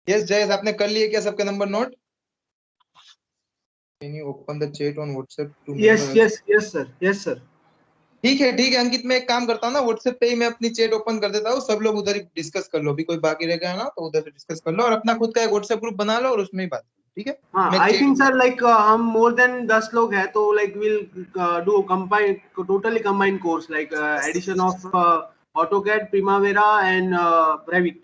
Yes Jayesh, आपने कर लिए क्या सबके number note? Can you open the chat on WhatsApp to Yes, member? yes, sir. Yes, sir. ठीक है अंकित, मैं एक काम करता हूँ ना, व्हाट्सएप पे ही मैं अपनी चैट ओपन कर देता हूँ, सब लोग उधर ही डिस्कस कर लो, भी कोई बाकी रह गया ना तो उधर से डिस्कस कर लो, और अपना खुद का एक व्हाट्सएप ग्रुप बना लो और उसमें ही बात करो, ठीक है? हाँ, मैं I chat- think sir, like हम more than 10 लोग हैं तो like we'll do totally combined course like addition of AutoCAD, Primavera and Revit.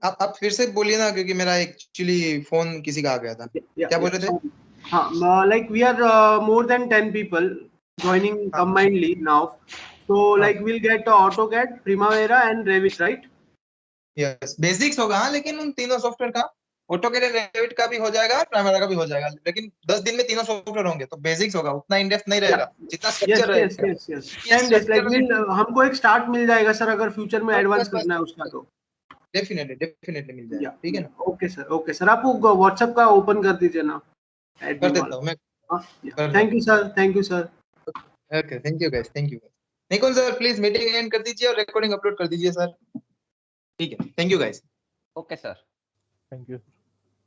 आप फिर से बोलिए ना, क्योंकि मेरा एक्चुअली फोन किसी का आ गया था। क्या बोल रहे थे? Sorry. हाँ, like we are more than 10 people joining हाँ। combinedly now. So हाँ। like we'll get AutoCAD, Primavera and Revit, right? Yes, basics होगा हाँ, लेकिन उन तीनों सॉफ्टवेयर का, ऑटोकैड रेविट का भी हो जाएगा, प्राइमरा का भी हो जाएगा, लेकिन 10 दिन में तीनों सॉफ्टवेयर होंगे तो बेसिक्स होगा, उतना इन डेप्थ नहीं रहेगा, जितना Yes, स्ट्रक्चर yes, रहेगा। yes. 10 days like हमको एक स्टार्ट मिल जाएगा सर, अगर फ्यूचर में एडवांस करना है उसका तो। डेफिनेटली मिल जाएगा, ठीक है ना? ओके सर, आप व्हाट्सएप का ओपन कर दीजिए ना, कर देता हूँ मैं, कर thank you sir. Okay, thank you guys, thank you. Nikunj sir please meeting and कर दीजिए और रिकॉर्डिंग अपलोड कर दीजिए सर। ठीक है, thank you guys. Okay, sir. Thank you.